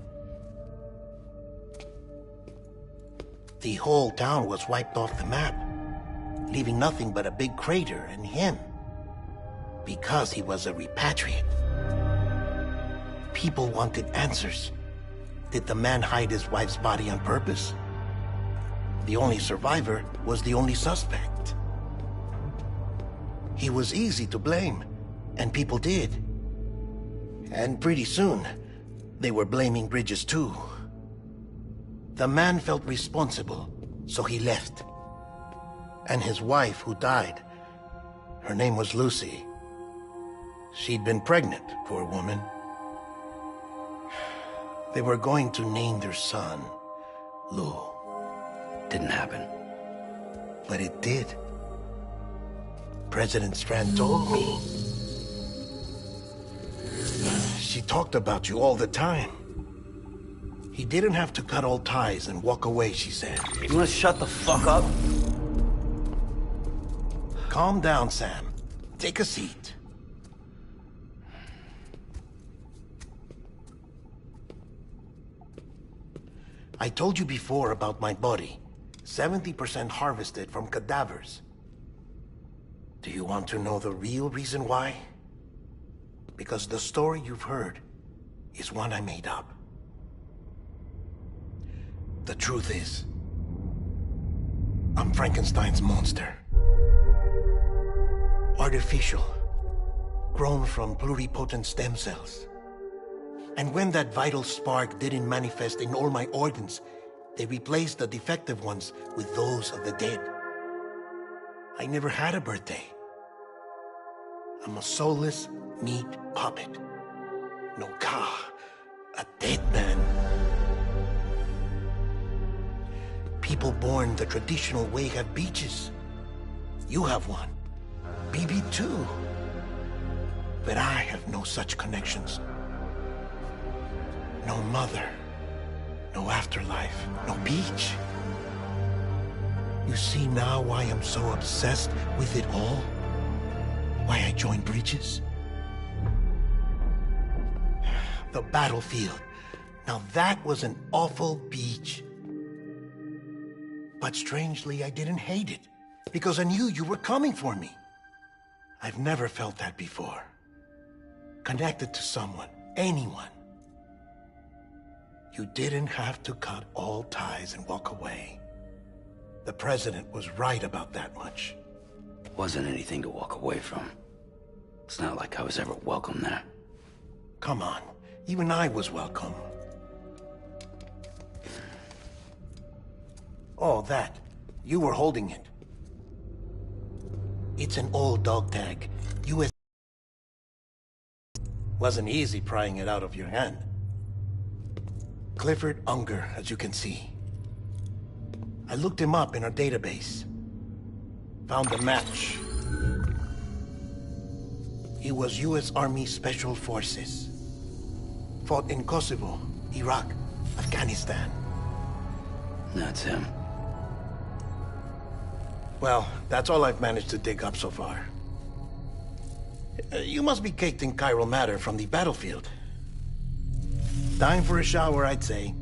S12: The whole town was wiped off the map, leaving nothing but a big crater and him. Because he was a repatriate. People wanted answers. Did the man hide his wife's body on purpose? The only survivor was the only suspect. He was easy to blame, and people did. And pretty soon, they were blaming Bridges too. The man felt responsible, so he left. And his wife, who died, her name was Lucy. She'd been pregnant, poor woman. They were going to name their son Lou.
S11: Didn't happen.
S12: But it did. President Strand told me. She talked about you all the time. He didn't have to cut all ties and walk away, she said.
S11: You wanna shut the fuck up?
S12: Calm down, Sam. Take a seat. I told you before about my body. 70% harvested from cadavers. Do you want to know the real reason why? Because the story you've heard is one I made up. The truth is, I'm Frankenstein's monster. Artificial, grown from pluripotent stem cells. And when that vital spark didn't manifest in all my organs, they replaced the defective ones with those of the dead. I never had a birthday. I'm a soulless meat puppet. No car, a dead man. People born the traditional way have beaches. You have one. BB too. But I have no such connections. No mother. No afterlife. No beach. You see now why I'm so obsessed with it all? Why I joined Bridges? The battlefield. Now that was an awful beach. But strangely, I didn't hate it. Because I knew you were coming for me. I've never felt that before. Connected to someone, anyone. You didn't have to cut all ties and walk away. The president was right about that much.
S11: Wasn't anything to walk away from. It's not like I was ever welcome there.
S12: Come on, even I was welcome. Oh, that. You were holding it. It's an old dog tag. US. Wasn't easy prying it out of your hand. Clifford Unger, as you can see. I looked him up in our database. Found a match. He was US Army Special Forces. Fought in Kosovo, Iraq, Afghanistan.
S11: That's him.
S12: Well, that's all I've managed to dig up so far. You must be caked in chiral matter from the battlefield. Time for a shower, I'd say.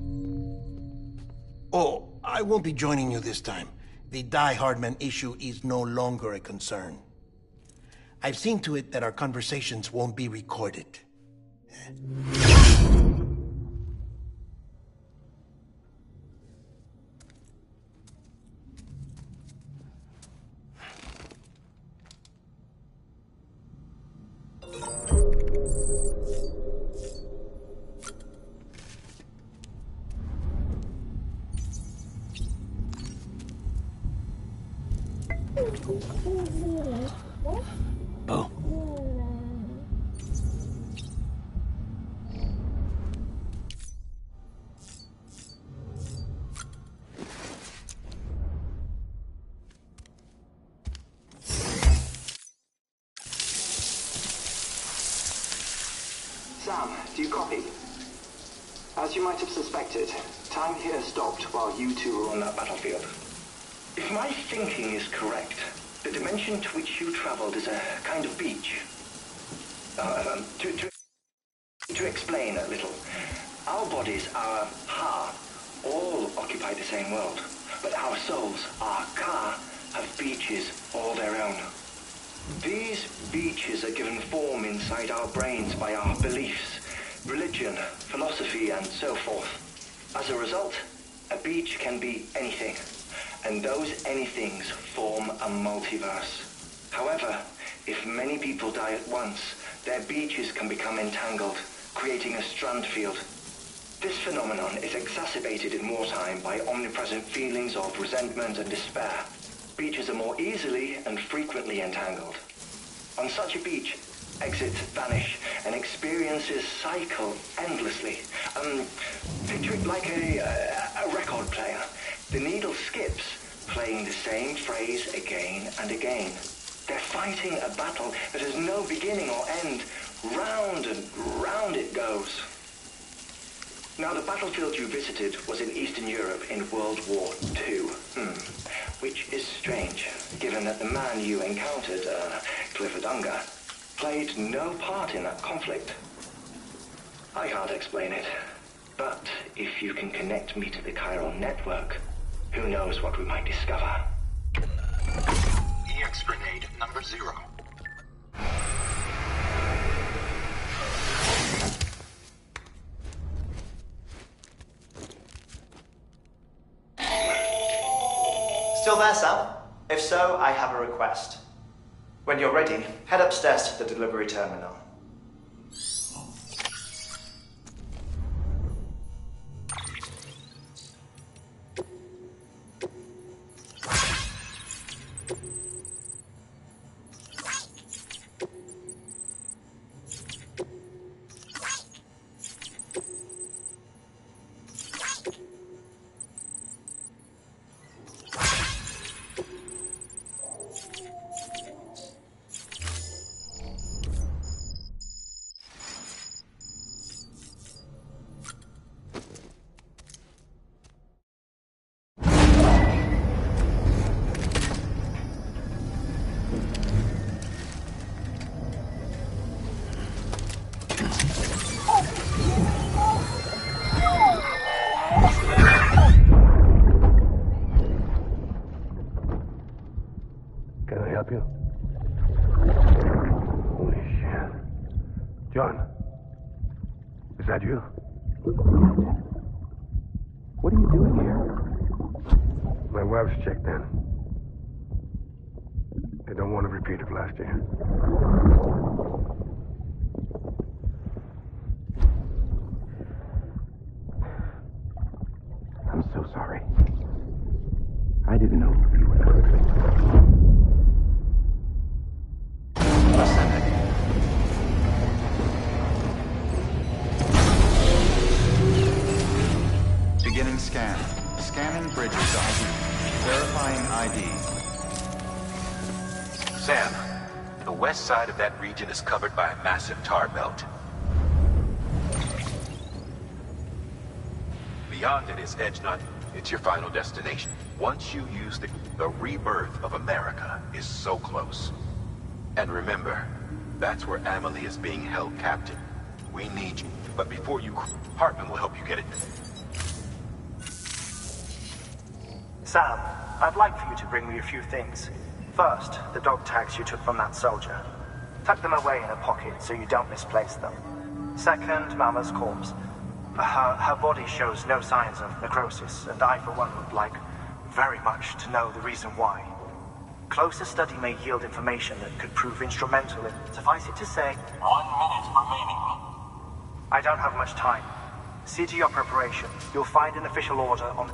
S12: Oh, I won't be joining you this time. The Die Hardman issue is no longer a concern. I've seen to it that our conversations won't be recorded.
S11: Oh.
S14: Sam, do you copy? As you might have suspected, time here stopped while you two were on that battlefield.
S5: If my thinking is correct, the dimension to which you traveled is a kind of beach. To explain a little, our bodies, our Ha, all occupy the same world, but our souls, our Ka, have beaches all their own. These beaches are given form inside our brains by our beliefs, religion, philosophy, and so forth. As a result, a beach can be anything, and those anythings form a multiverse. However, if many people die at once, their beaches can become entangled, creating a strand field. This phenomenon is exacerbated in wartime by omnipresent feelings of resentment and despair. Beaches are more easily and frequently entangled. On such a beach, exits vanish and experiences cycle endlessly. Picture it like a record player. The needle skips, playing the same phrase again and again. They're fighting a battle that has no beginning or end. Round and round it goes. Now, the battlefield you visited was in Eastern Europe in World War II. Which is strange, given that the man you encountered, Clifford Unger, played no part in that conflict. I can't explain it, but if you can connect me to the chiral network, who knows what we might discover.
S15: EX grenade number 0.
S8: Still there, Sam? If so, I have a request. When you're ready, head upstairs to the delivery terminal.
S13: Can I help you? Holy shit. John, is that you?
S16: What are you doing here?
S13: My wife's checked in. They don't want a repeat of last year.
S16: I'm so sorry. I didn't know you were perfect.
S2: Beginning scan. Scanning bridges ID. Verifying ID.
S4: Sam, the west side of that region is covered by a massive tar belt. Beyond it is Edgenut. It's your final destination. Once you use the rebirth of America is so close. And remember, That's where Amelie is being held captive. We need you. But before you... Hartman will help you get it.
S8: Sam, I'd like for you to bring me a few things. First, the dog tags you took from that soldier. Tuck them away in a pocket so you don't misplace them. Second, Mama's corpse. Her body shows no signs of necrosis, and I, for one, would like very much to know the reason why. Closer study may yield information that could prove instrumental in... Suffice it to say...
S15: 1 minute remaining.
S8: I don't have much time. See to your preparation. You'll find an official order on...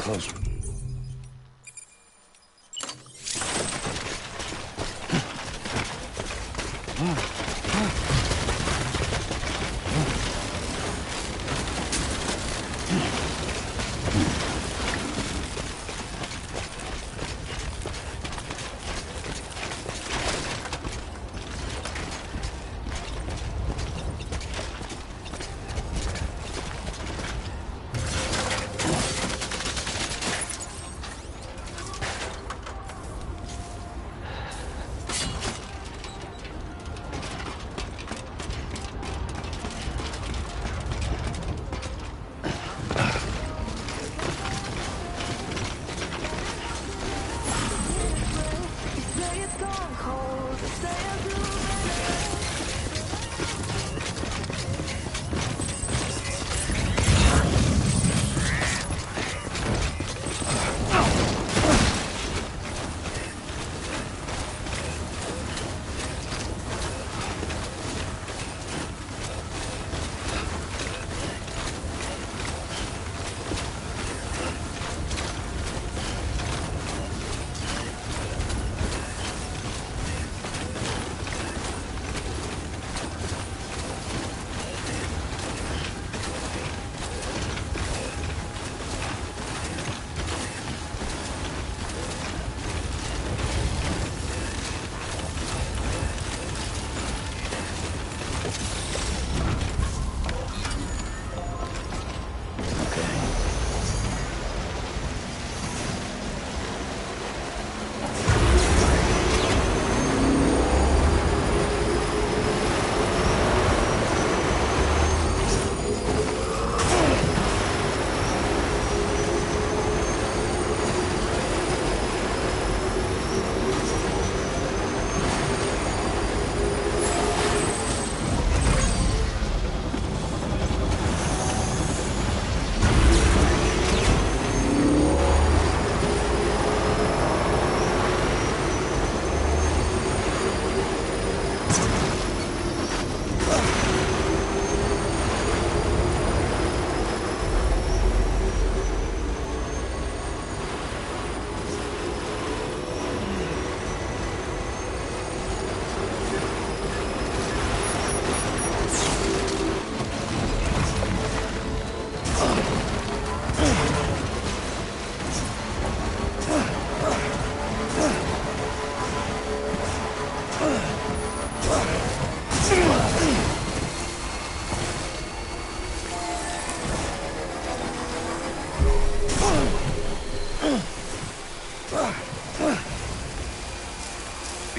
S11: Close.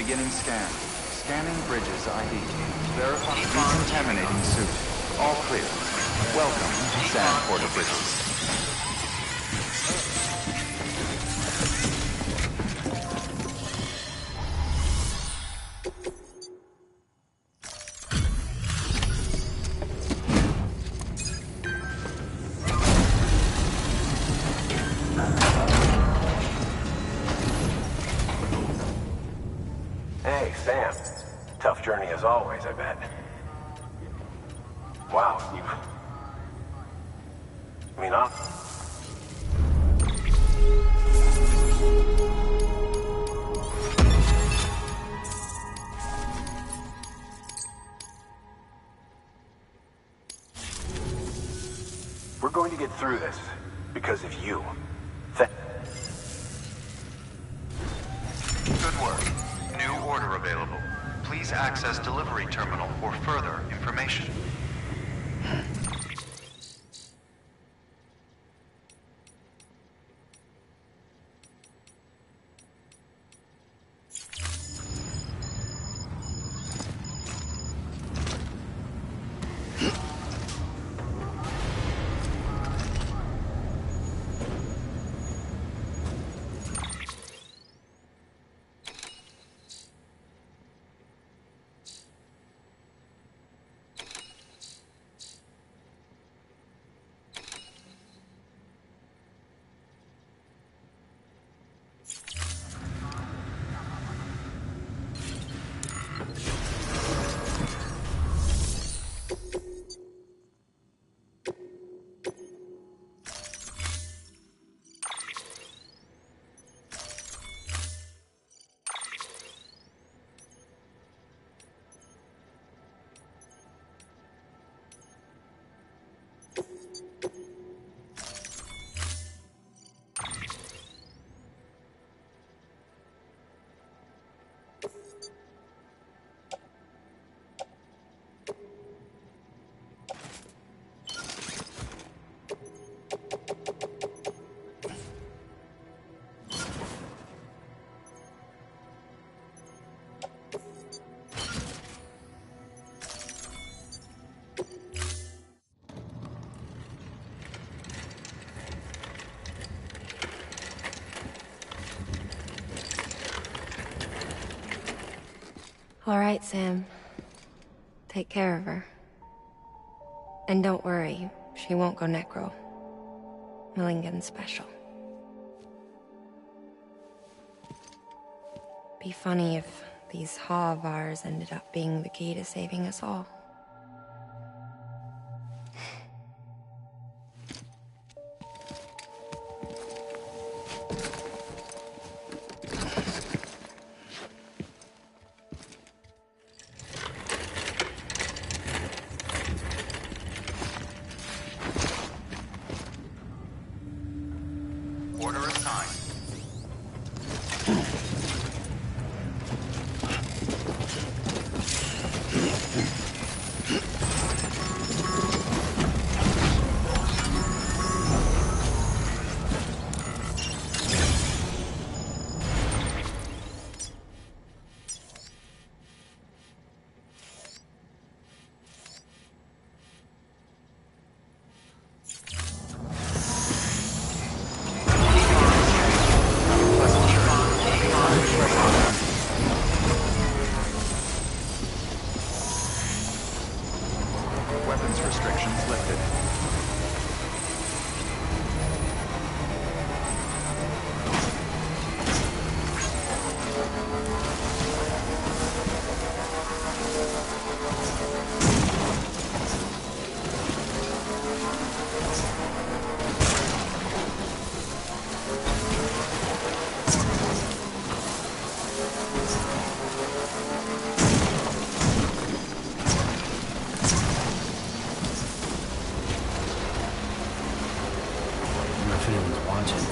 S2: Beginning scan. Scanning Bridges ID. Verify decontaminating suit. All clear. Welcome, Sam Porter Bridges.
S3: Hey, Sam. Tough journey as always, I bet. Wow, I mean, we're going to get through this because of you.
S2: Good work. New order available. Please access delivery terminal for further information.
S1: All right, Sam. Take care of her. And don't worry, she won't go necro. Millingen's special. Be funny if these Ha of ours ended up being the key to saving us all.
S2: Order assigned. Weapons restrictions lifted.
S11: If anyone's watching.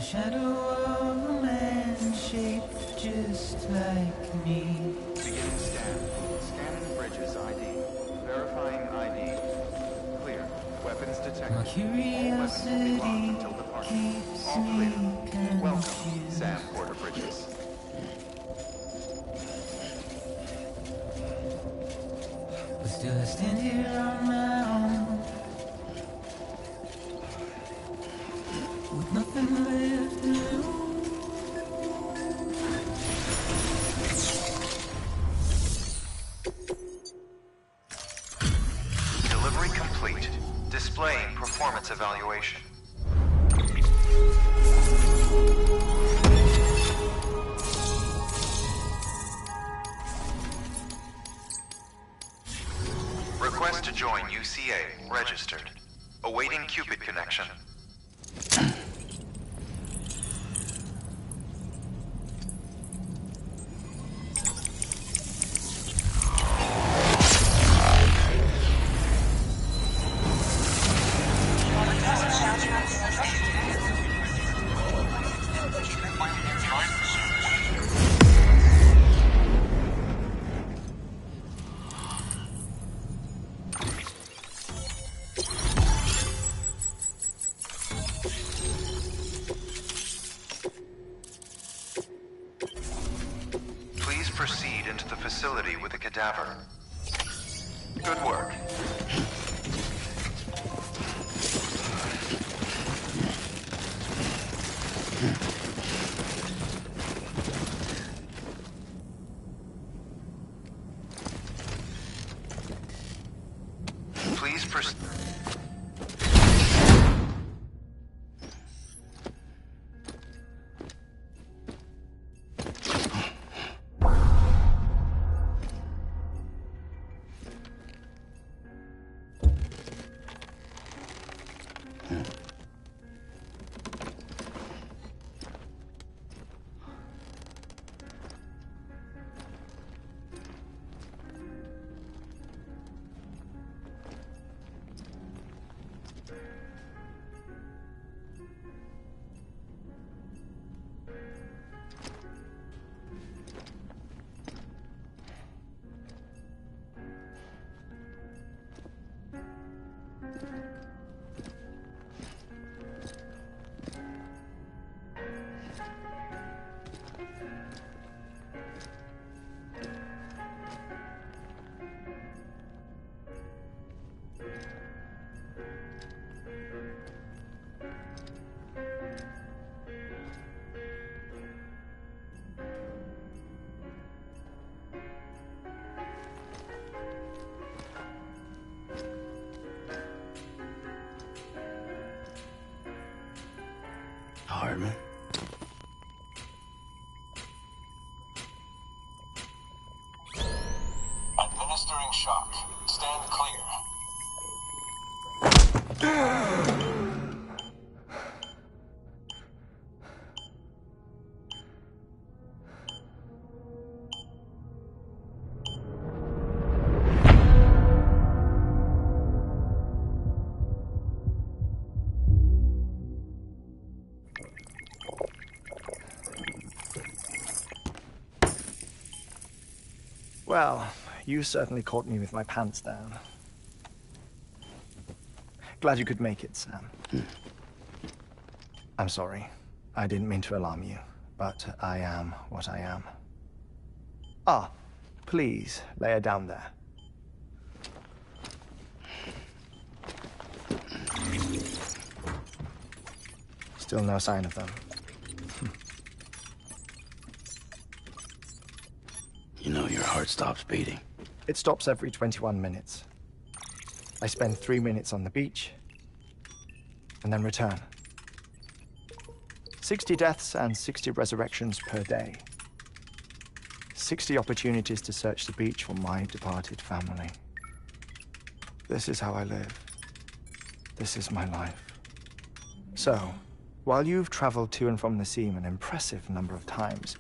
S9: shadow of a man shaped just like me.
S2: Beginning scan. Scanning Bridges ID. Verifying ID. Clear. Weapons detected.
S9: My curiosity
S2: Until departure.
S9: keeps
S2: All
S9: me
S2: clear. Welcome,
S9: confused.
S2: Sam Porter Bridges.
S9: But still I stand here on my own, with nothing left to lose.
S2: Delivery complete. Displaying performance evaluation. Request to join UCA. Registered. Awaiting Cupid connection. Please proceed into the facility with the cadaver. Good work. Please proceed.
S11: Hardman.
S15: Administering shock. Stand clear.
S8: Well, you certainly caught me with my pants down. Glad you could make it, Sam. I'm sorry. I didn't mean to alarm you, but I am what I am. Ah, please, lay her down there. Still no sign of them.
S11: You know your heart stops beating.
S8: It stops every 21 minutes. I spend 3 minutes on the beach, and then return. 60 deaths and 60 resurrections per day. 60 opportunities to search the beach for my departed family. This is how I live. This is my life. So, while you've traveled to and from the scene an impressive number of times,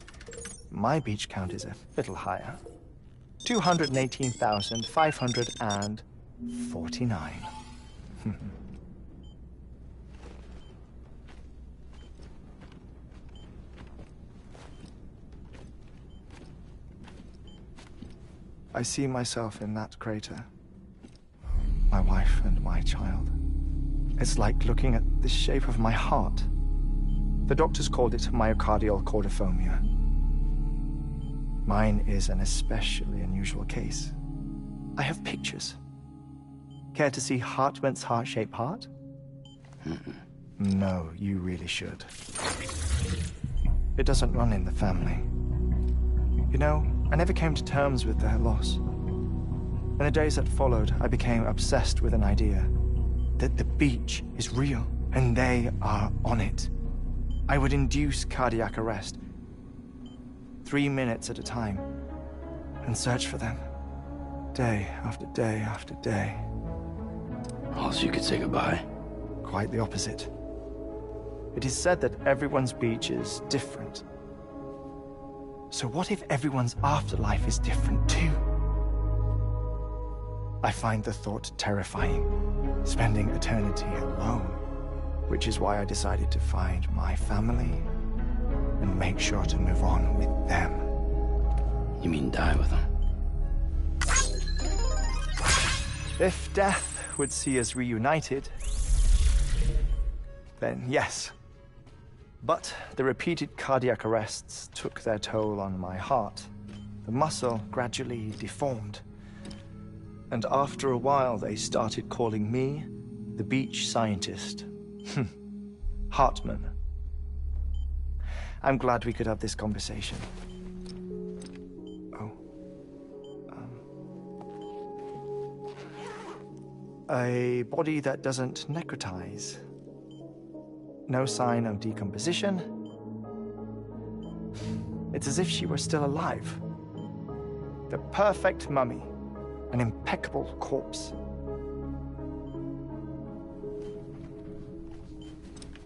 S8: my beach count is a little higher. 218,549. I see myself in that crater. My wife and my child. It's like looking at the shape of my heart. The doctors called it myocardial cordophobia. Mine is an especially unusual case. I have pictures. Care to see Hartman's heart-shaped heart? No, you really should. It doesn't run in the family. You know, I never came to terms with their loss. In the days that followed, I became obsessed with an idea that the beach is real, and they are on it. I would induce cardiac arrest, 3 minutes at a time, and search for them, day after day after day.
S11: Oh, so you could say goodbye?
S8: Quite the opposite. It is said that everyone's beach is different. So what if everyone's afterlife is different too? I find the thought terrifying, spending eternity alone, which is why I decided to find my family and make sure to move on with them.
S11: You mean die with them?
S8: If death would see us reunited, then yes. But the repeated cardiac arrests took their toll on my heart. The muscle gradually deformed. And after a while, they started calling me the beach scientist. Hartman. I'm glad we could have this conversation. A body that doesn't necrotize. No sign of decomposition. It's as if she were still alive. The perfect mummy. An impeccable corpse.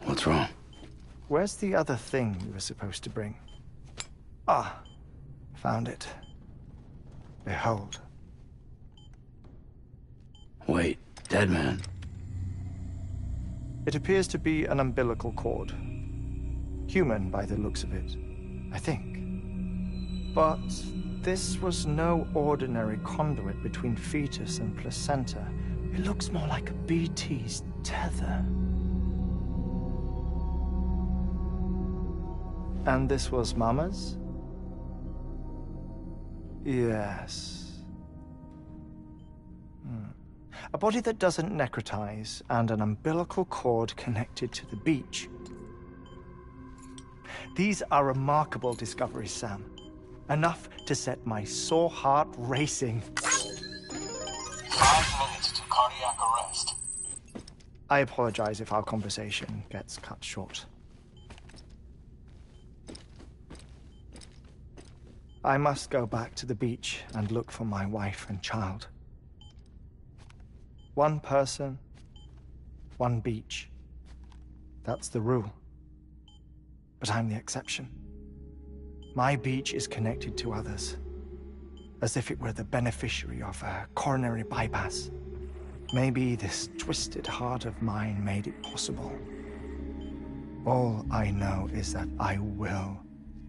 S11: What's wrong?
S8: Where's the other thing you were supposed to bring? Ah, found it. Behold.
S11: Wait, dead man?
S8: It appears to be an umbilical cord. Human by the looks of it, I think. But this was no ordinary conduit between fetus and placenta. It looks more like a BT's tether. And this was Mama's? Yes. A body that doesn't necrotize and an umbilical cord connected to the beach. These are remarkable discoveries, Sam. Enough to set my sore heart racing.
S15: 5 minutes to cardiac arrest.
S8: I apologize if our conversation gets cut short. I must go back to the beach and look for my wife and child. One person, one beach. That's the rule. But I'm the exception. My beach is connected to others, as if it were the beneficiary of a coronary bypass. Maybe this twisted heart of mine made it possible. All I know is that I will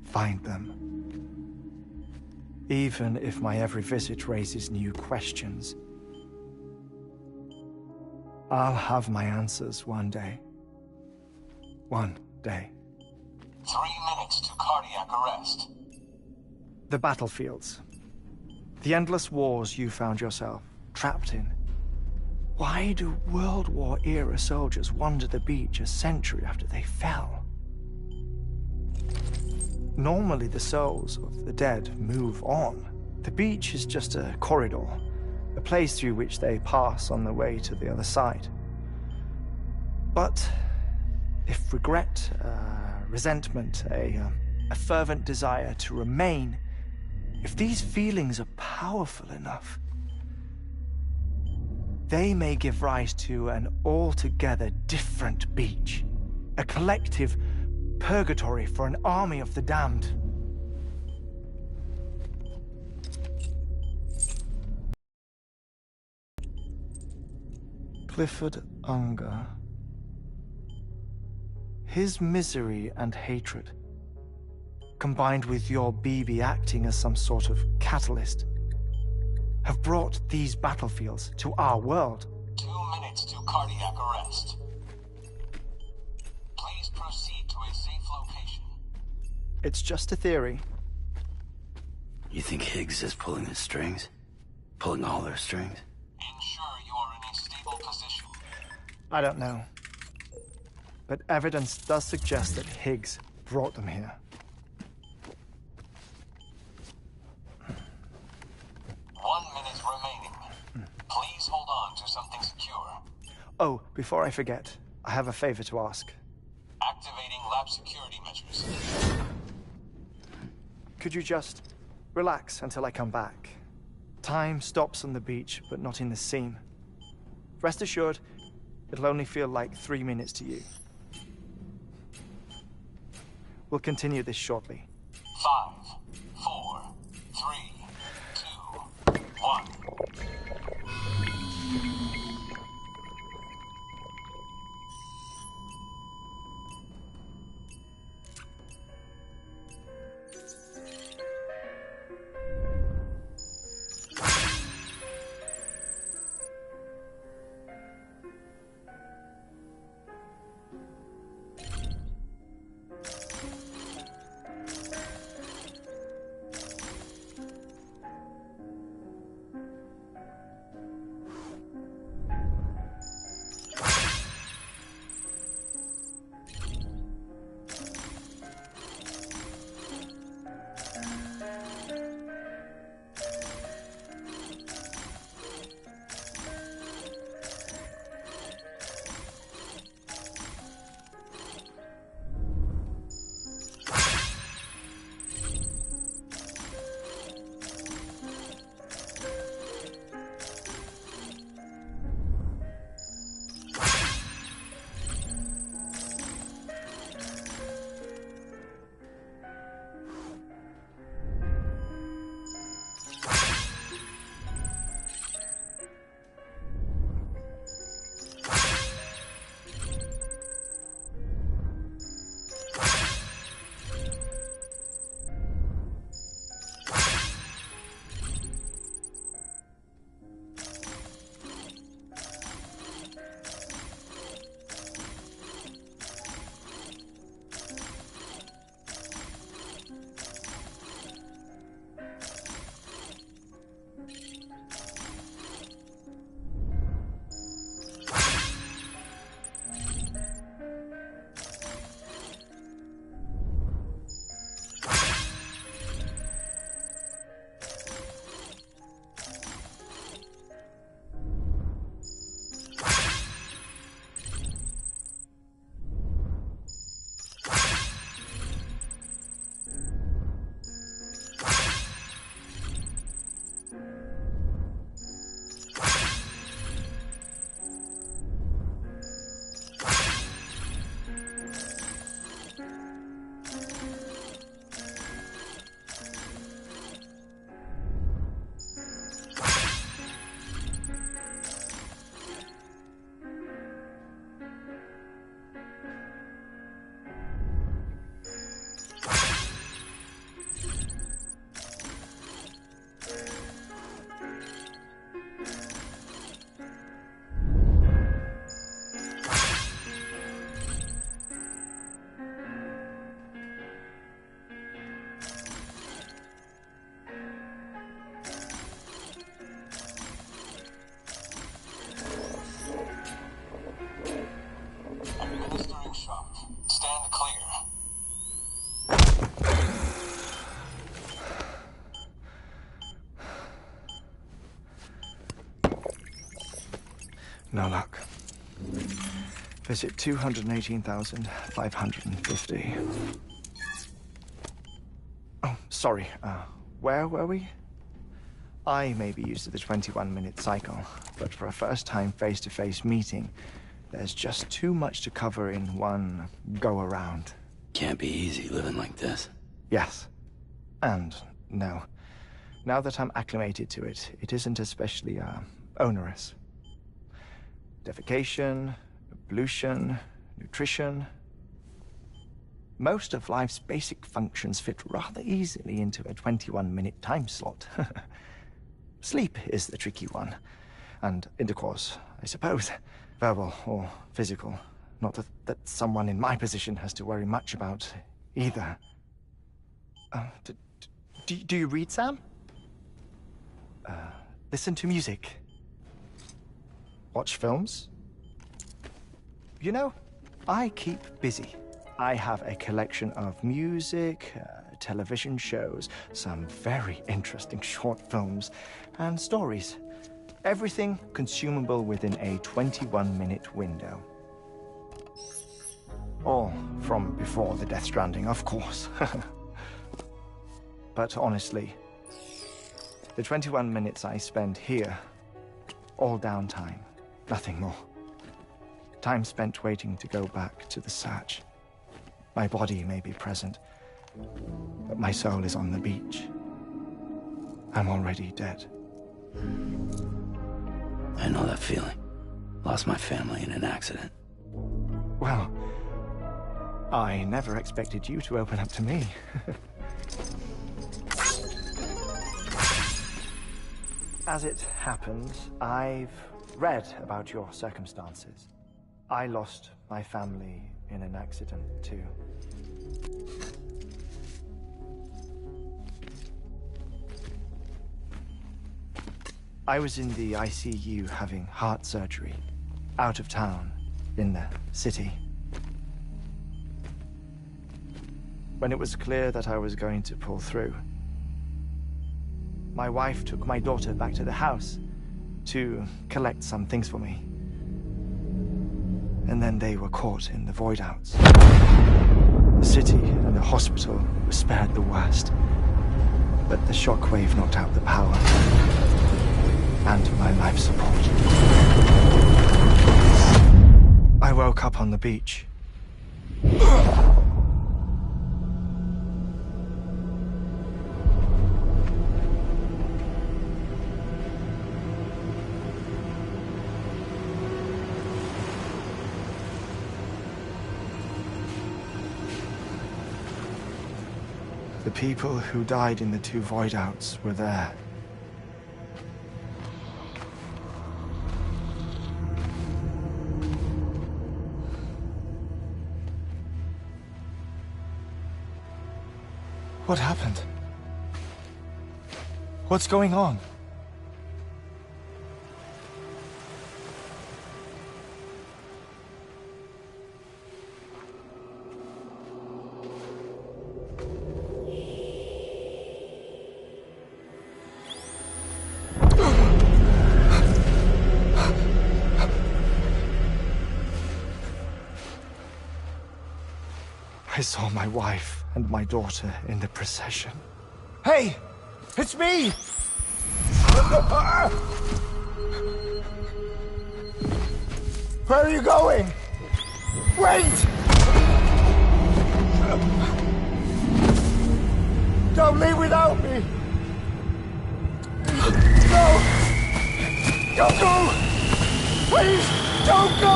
S8: find them. Even if my every visit raises new questions, I'll have my answers one day. One day.
S15: 3 minutes to cardiac arrest.
S8: The battlefields. The endless wars you found yourself trapped in. Why do World War-era soldiers wander the beach a century after they fell? Normally the souls of the dead move on. The beach is just a corridor, a place through which they pass on the way to the other side. But if regret, resentment, a fervent desire to remain, if these feelings are powerful enough, they may give rise to an altogether different beach, a collective purgatory for an army of the damned. Clifford Unger. His misery and hatred, combined with your BB acting as some sort of catalyst, have brought these battlefields to our world.
S15: 2 minutes to cardiac arrest. Please proceed to a safe location.
S8: It's just a theory.
S11: You think Higgs is pulling the strings? Pulling all their strings?
S15: Ensure you are in a stable position.
S8: I don't know. But evidence does suggest that Higgs brought them here.
S15: 1 minute remaining. Please hold on to something secure.
S8: Oh, before I forget, I have a favor to ask.
S15: Activating lab security measures.
S8: Could you just relax until I come back? Time stops on the beach, but not in the scene. Rest assured, it'll only feel like 3 minutes to you. We'll continue this shortly.
S15: 5, 4, 3, 2, 1.
S8: No luck. Visit 218,550. Oh, sorry. Where were we? I may be used to the 21-minute cycle, but for a first-time face-to-face meeting, there's just too much to cover in one go-around.
S11: Can't be easy living like this.
S8: Yes. And no. Now that I'm acclimated to it, it isn't especially, onerous. Defecation, pollution, nutrition. Most of life's basic functions fit rather easily into a 21-minute time slot. Sleep is the tricky one. And intercourse, I suppose. Verbal or physical. Not that someone in my position has to worry much about either. Do you read, Sam? Listen to music. Watch films. You know, I keep busy. I have a collection of music, television shows, some very interesting short films, and stories. Everything consumable within a 21-minute window. All from before the Death Stranding, of course. But honestly, the 21 minutes I spend here, all downtime, nothing more. Time spent waiting to go back to the search. My body may be present, but my soul is on the beach. I'm already dead.
S11: I know that feeling. Lost my family in an accident.
S8: Well, I never expected you to open up to me. As it happens, I've read about your circumstances. I lost my family in an accident, too. I was in the ICU having heart surgery, out of town, in the city. When it was clear that I was going to pull through, my wife took my daughter back to the house to collect some things for me. And then they were caught in the void-outs. The city and the hospital were spared the worst, but the shockwave knocked out the power and my life support. I woke up on the beach. The people who died in the two void-outs were there. What happened? What's going on? I saw my wife and my daughter in the procession. Hey! It's me! Where are you going? Wait! Don't leave without me! No! Don't go! Please, don't go!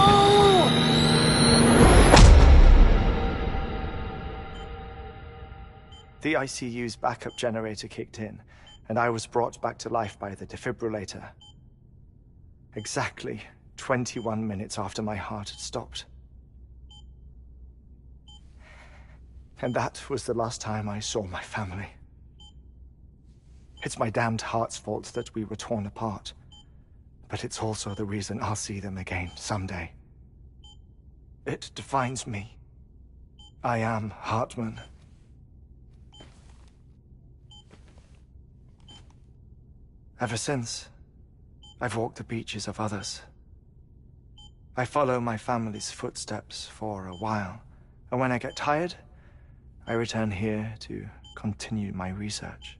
S8: The ICU's backup generator kicked in, and I was brought back to life by the defibrillator. Exactly 21 minutes after my heart had stopped. And that was the last time I saw my family. It's my damned heart's fault that we were torn apart, but it's also the reason I'll see them again someday. It defines me. I am Hartman. Ever since, I've walked the beaches of others. I follow my family's footsteps for a while, and when I get tired, I return here to continue my research.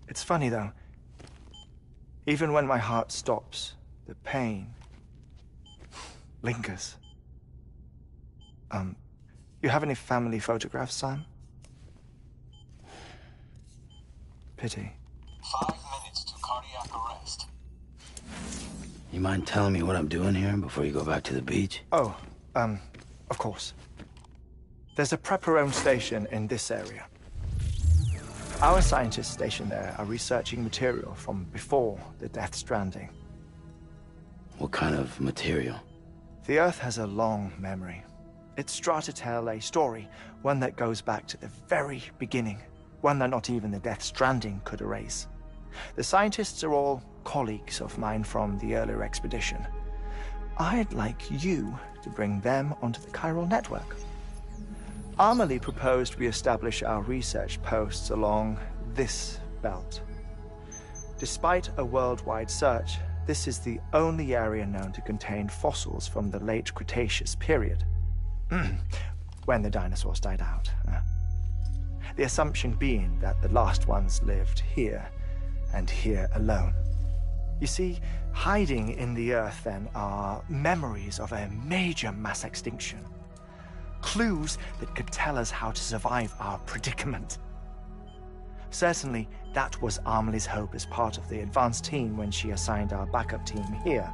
S8: It's funny though, even when my heart stops, the pain lingers. You have any family photographs, Sam? Pity.
S15: 5 minutes to cardiac arrest.
S11: You mind telling me what I'm doing here before you go back to the beach?
S8: Oh, of course. There's a prepper-owned station in this area. Our scientists stationed there are researching material from before the Death Stranding.
S11: What kind of material?
S8: The Earth has a long memory. It's trying to tell a story, one that goes back to the very beginning, one that not even the Death Stranding could erase. The scientists are all colleagues of mine from the earlier expedition. I'd like you to bring them onto the chiral network. Amelie proposed we establish our research posts along this belt. Despite a worldwide search, this is the only area known to contain fossils from the late Cretaceous period, when the dinosaurs died out. The assumption being that the last ones lived here, and here alone. You see, hiding in the Earth then are memories of a major mass extinction. Clues that could tell us how to survive our predicament. Certainly, that was Amelie's hope as part of the advanced team when she assigned our backup team here.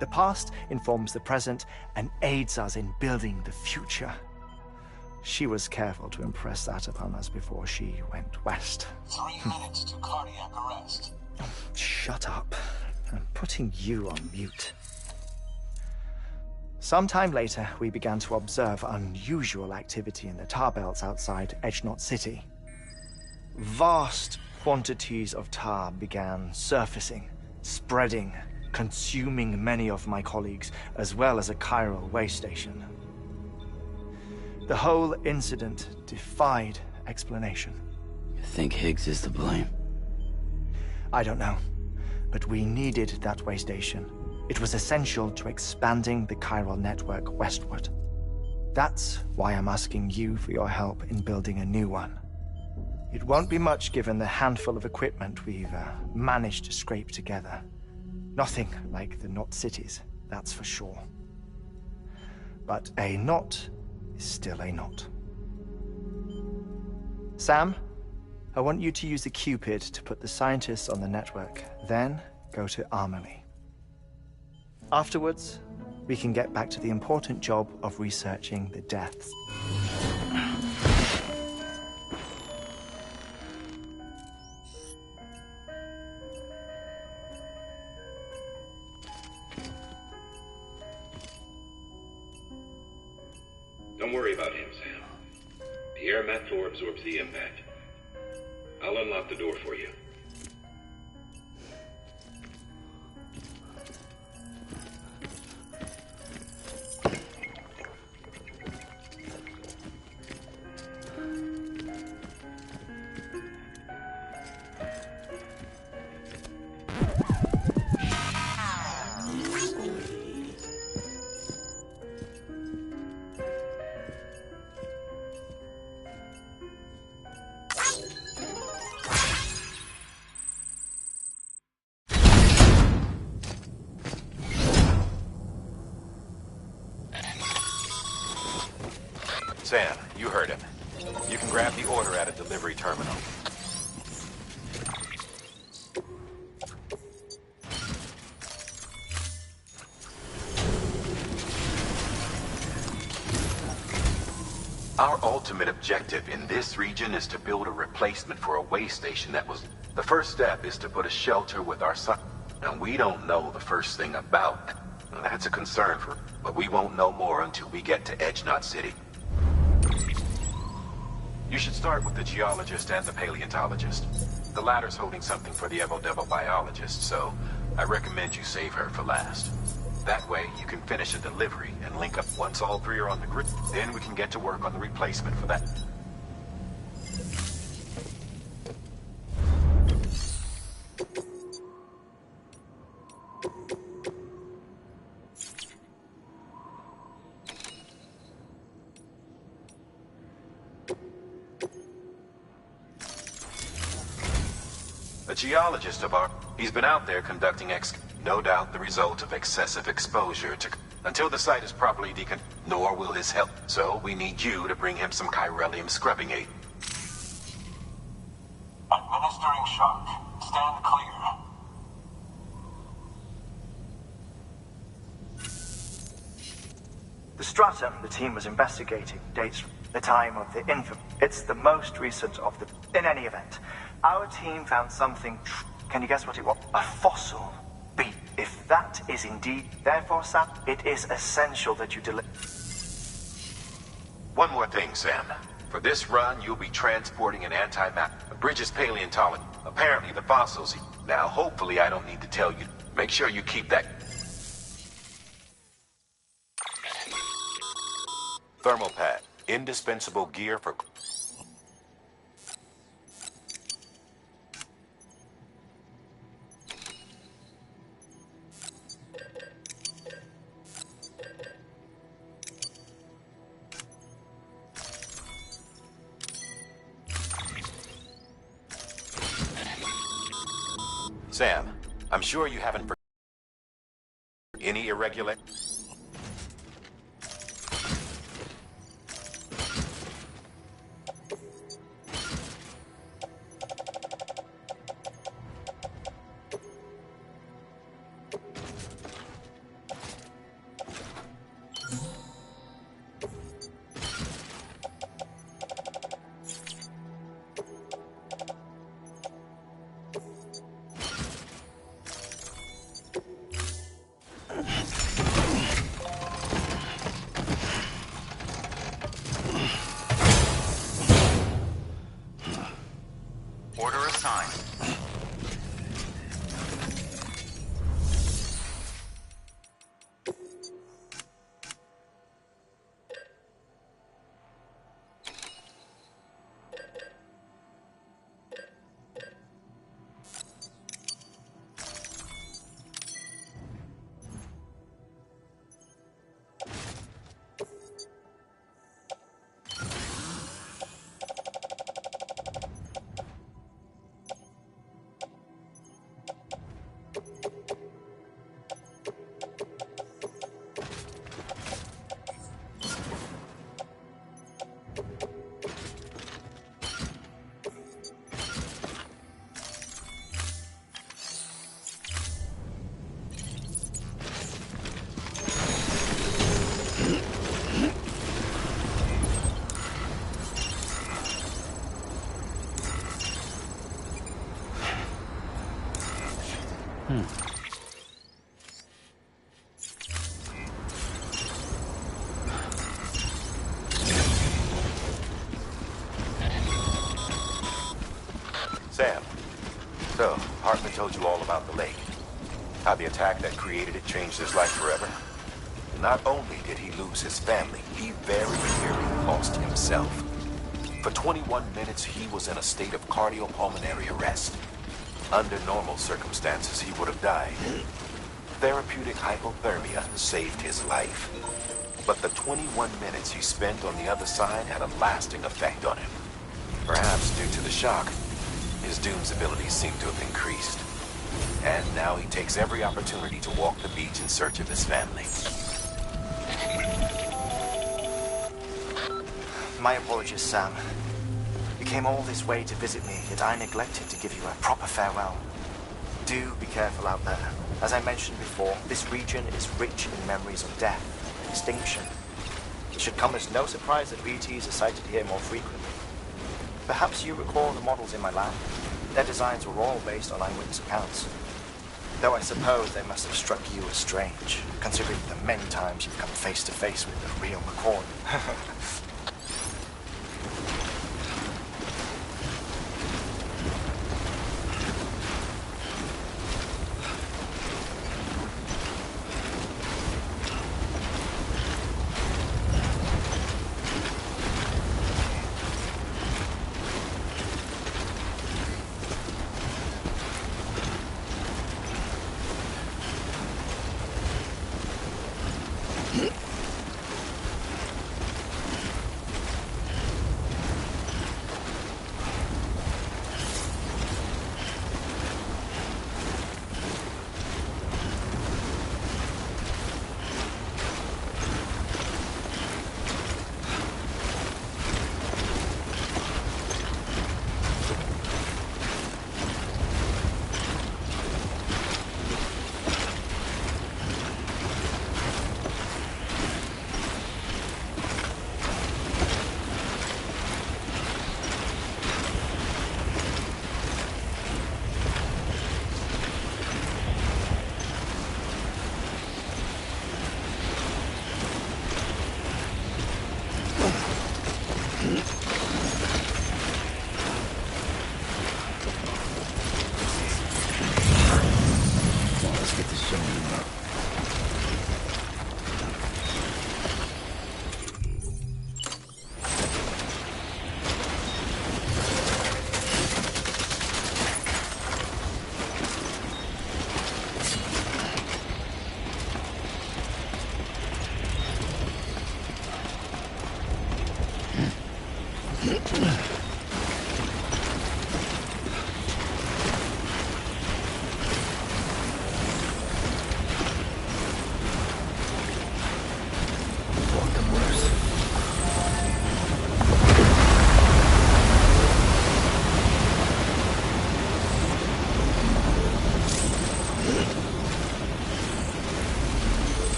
S8: The past informs the present and aids us in building the future. She was careful to impress that upon us before she went west.
S15: 3 minutes to cardiac arrest.
S8: Shut up. I'm putting you on mute. Sometime later, we began to observe unusual activity in the tar belts outside Edge Knot City. Vast quantities of tar began surfacing, spreading, consuming many of my colleagues, as well as a chiral way station. The whole incident defied explanation.
S11: You think Higgs is to blame?
S8: I don't know, but we needed that way station. It was essential to expanding the chiral network westward. That's why I'm asking you for your help in building a new one. It won't be much given the handful of equipment we've managed to scrape together. Nothing like the Knot cities, that's for sure. But a knot is still a knot. Sam, I want you to use the Cupid to put the scientists on the network, then go to Amelie. Afterwards, we can get back to the important job of researching the deaths.
S4: Don't worry about him, Sam. The air mat floor absorbs the impact. I'll unlock the door for you. Sam, you heard him. You can grab the order at a delivery terminal. Our ultimate objective in this region is to build a replacement for a way station that was... The first step is to put a shelter with our son. And we don't know the first thing about that. That's a concern for... But we won't know more until we get to Edge Knot City. You should start with the geologist and the paleontologist. The latter's holding something for the Evo-Devo biologist, so I recommend you save her for last. That way, you can finish a delivery and link up once all three are on the grid. Then we can get to work on the replacement for that. A geologist of our... He's been out there conducting no doubt the result of excessive exposure to... Until the site is properly nor will his help. So we need you to bring him some chiralium scrubbing aid.
S15: Administering shock. Stand clear.
S8: The stratum the team was investigating dates The time of the infant. It's the most recent of the... In any event, our team found something... Can you guess what it was? A fossil beast. If that is indeed... Therefore, Sam, it is essential that you deliver...
S4: One more thing, Sam. For this run, you'll be transporting an anti-map. Bridges paleontology. Apparently the fossils... Now, hopefully I don't need to tell you. Make sure you keep that... Thermal pad. Indispensable gear for... Sam, I'm sure you haven't any irregular...
S2: Order assigned.
S4: Sam, so, Hartman told you all about the lake. How the attack that created it changed his life forever. Not only did he lose his family, he very nearly lost himself. For 21 minutes, he was in a state of cardiopulmonary arrest. Under normal circumstances, he would have died. Therapeutic hypothermia saved his life. But the 21 minutes he spent on the other side had a lasting effect on him. Perhaps due to the shock, his Doom's abilities seem to have increased. And now he takes every opportunity to walk the beach in search of his family.
S8: My apologies, Sam. You came all this way to visit me, yet I neglected to give you a proper farewell. Do be careful out there. As I mentioned before, this region is rich in memories of death and extinction. It should come as no surprise that BTs are sighted here more frequently. Perhaps you recall the models in my lab. Their designs were all based on eyewitness accounts. Though I suppose they must have struck you as strange, considering the many times you've come face to face with the real McCoy.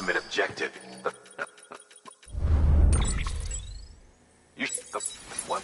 S4: ultimate objective. You the one.